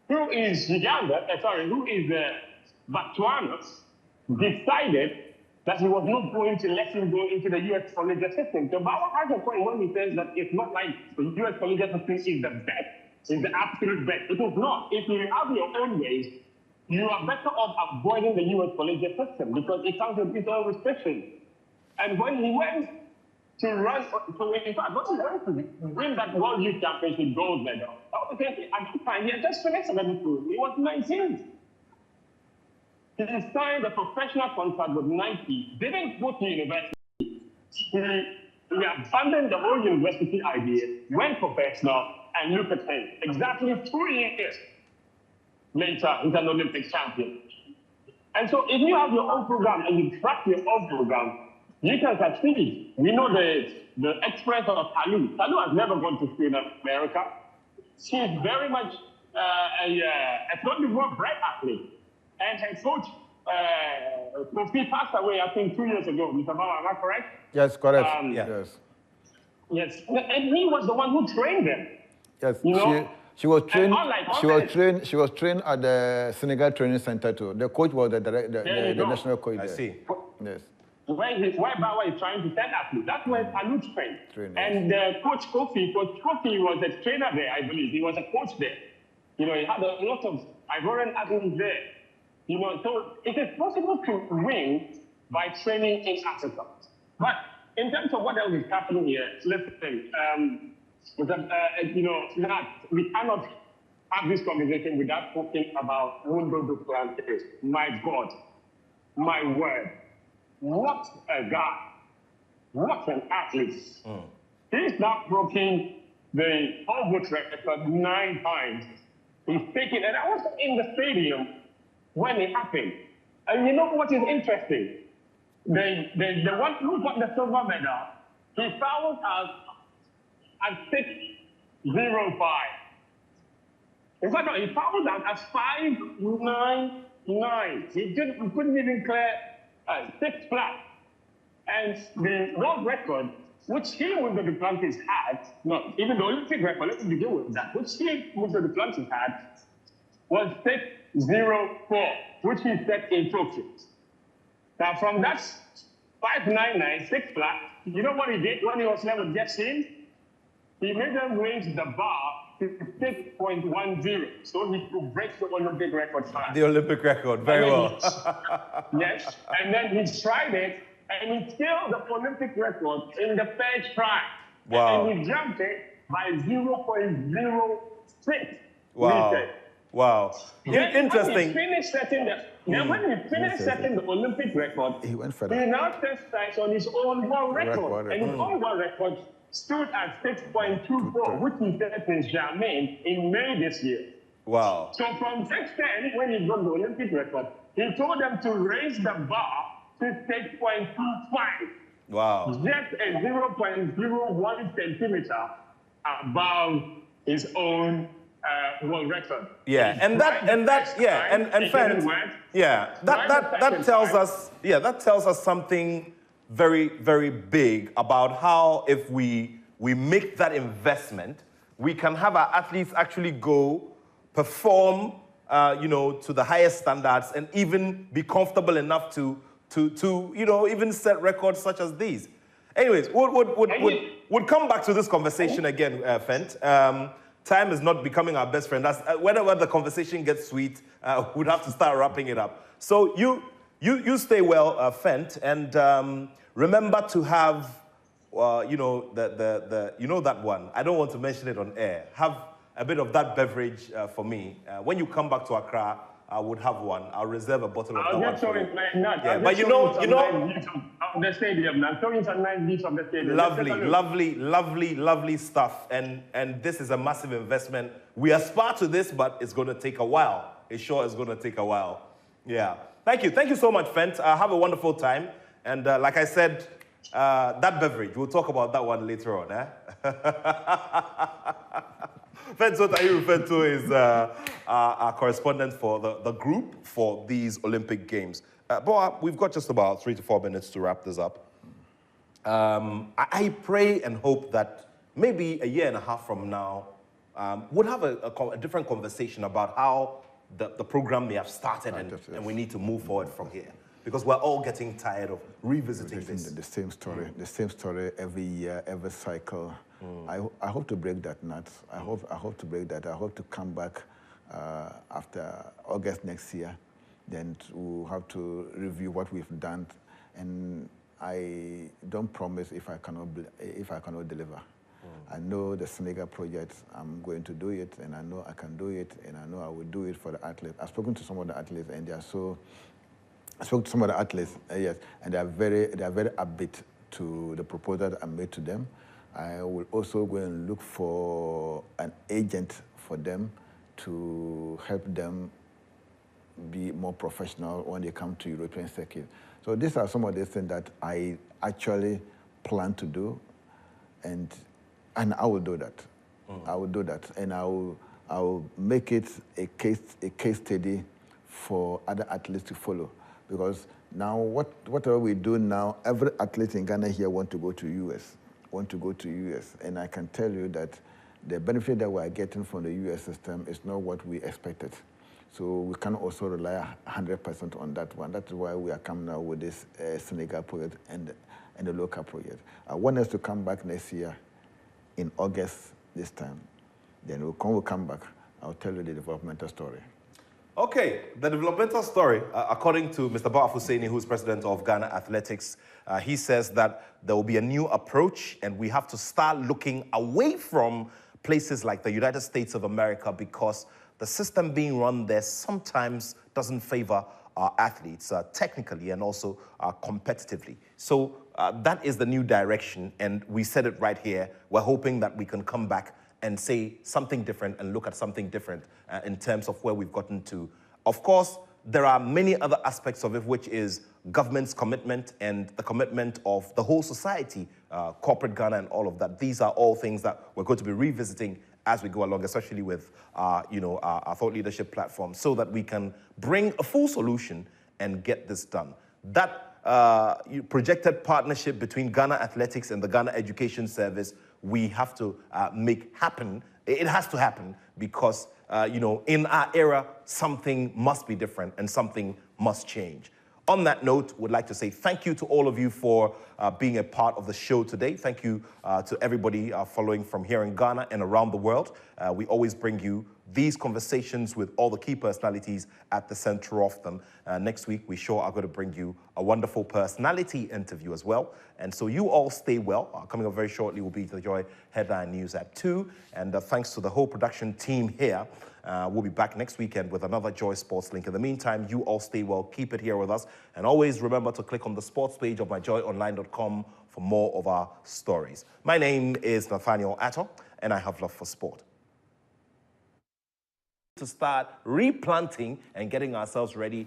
who is Botswana, decided that he was not going to let him go into the U.S. collegiate system. So Bauer has a point when he says that it's not like the U.S. collegiate system is the best, is the absolute best. It is not. If you have your own ways, you are better off avoiding the U.S. collegiate system because it comes with its own restrictions. And when he went to run, in fact, when he went to win that World Youth Championship gold medal, at that time, he had just finished secondary school. He was 19. He signed a professional contract with Nike, didn't go to university. He abandoned the whole university idea, went professional, and look at him. Exactly 2 years later, he's an Olympic champion. And so if you have your own program and you track your own program, you can succeed. We know the experience of Talu. Talu has never gone to school in America. She's very much a Cote d'Ivoire bred athlete. And her coach, Kofi, passed away, I think, 2 years ago. Mr. Bauer, am I correct? Yes, correct. Yes. Yes. And he was the one who trained them. Yes. She was trained. She was trained at the Senegal Training Center too. The coach was the national coach. I see. Yes. Where Bauer is trying to send athletes. That's where Talu trained. And Coach Kofi was a trainer there, I believe. He was a coach there. He had a lot of Ivorian athletes there. So it is possible to win by training in Africa. But in terms of what else is happening here, listen, Nat, we cannot have this conversation without talking about Wundo Duplantis. My God, my word, what a guy, what an athlete. He's now broken the all-vote record 9 times. He's taken, and I was in the stadium when it happened. And you know what is interesting? The one who got the silver medal, he fouled us at 6:05. In fact, no, he fouled us at 5:99. He couldn't even clear 6 flat. And the world record, which he, Wundo Duplantis, had, no, even the Olympic record, let's begin with that, which he, Wundo Duplantis, had, was 6:04, which he set in Tokyo. Now, from that 5:99, 6 flat, you know what he did when he was left with Jeff Sims? He made them raise the bar to 6.10, so he could break the Olympic record fast. The Olympic record, very well. Yes, and then he tried it, and he killed the Olympic record in the first try. Wow. And he jumped it by 0.06 Wow. meters. Wow. Interesting. When he finished setting the Olympic record, he went further. He now set sights on his own world record. And his own world record stood at 6.24, which he set in Germain in May this year. Wow. So from 6'10", when he got the Olympic record, he told them to raise the bar to 6.25. Wow. Just a 0.01 centimeter above his own world record. Yeah, and that tells us something very, very big about how if we make that investment, we can have our athletes actually go perform, to the highest standards and even be comfortable enough to even set records such as these. Anyways, would come back to this conversation again, Fent. Time is not becoming our best friend. That's, whenever the conversation gets sweet, we'd have to start wrapping it up. So you stay well, Fent, and remember to have, that one. I don't want to mention it on air. Have a bit of that beverage for me. When you come back to Accra, I would have one. I'll reserve a bottle of that one for you. Yeah, but of the stadium. I'm showing some nice views of the stadium. Lovely stuff. And this is a massive investment. We aspire to this, but it's going to take a while. It sure is going to take a while. Yeah. Thank you so much, Fent. have a wonderful time. And like I said, that beverage, we'll talk about that one later on. Fent, what are you referring to is our correspondent for the group for these Olympic Games. But we've got just about 3 to 4 minutes to wrap this up. I pray and hope that maybe a year and a half from now, we'll have a different conversation about how the program may have started and we need to move forward from here. Because we're all getting tired of revisiting this. The same story every year, every cycle. I hope to break that nut. I hope to break that. I hope to come back after August next year. Then we'll have to review what we've done. And I don't promise if I cannot deliver. I know the Senegal project, I'm going to do it, and I know I can do it, and I know I will do it for the athletes. I've spoken to some of the athletes, and they are so. I spoke to some of the athletes, yes, and they are very upbeat to the proposal that I made to them. I will also go and look for an agent for them to help them be more professional when they come to European circuit. So these are some of the things that I actually plan to do, and I will do that. I will do that, and I will make it a case study for other athletes to follow. Because now, whatever we do now, every athlete in Ghana here want to go to US, and I can tell you that the benefit that we are getting from the US system is not what we expected. So we can also rely 100% on that one. That's why we are coming out with this Senegal project and the local project. I want us to come back next year in August this time. Then we'll come back. I'll tell you the developmental story. Okay, the developmental story, according to Mr. Baaf Husseini, who's president of Ghana Athletics, he says that there will be a new approach and we have to start looking away from places like the United States of America because the system being run there sometimes doesn't favor our athletes technically and also competitively. So that is the new direction, and we said it right here. We're hoping that we can come back and say something different and look at something different in terms of where we've gotten to. Of course, there are many other aspects of it, which is government's commitment and the commitment of the whole society, corporate Ghana and all of that. These are all things that we're going to be revisiting as we go along, especially with our thought leadership platform, so that we can bring a full solution and get this done. That projected partnership between Ghana Athletics and the Ghana Education Service, we have to make happen. It has to happen because, in our era, something must be different and something must change. On that note, would like to say thank you to all of you for being a part of the show today. Thank you to everybody following from here in Ghana and around the world. We always bring you these conversations with all the key personalities at the center of them. Next week, we sure are going to bring you a wonderful personality interview as well. And so you all stay well. Coming up very shortly will be the Joy Headline News at 2. And thanks to the whole production team here. We'll be back next weekend with another Joy Sports Link. In the meantime, you all stay well, keep it here with us, and always remember to click on the sports page of myjoyonline.com for more of our stories. My name is Nathaniel Attoh, and I have love for sport. to start replanting and getting ourselves ready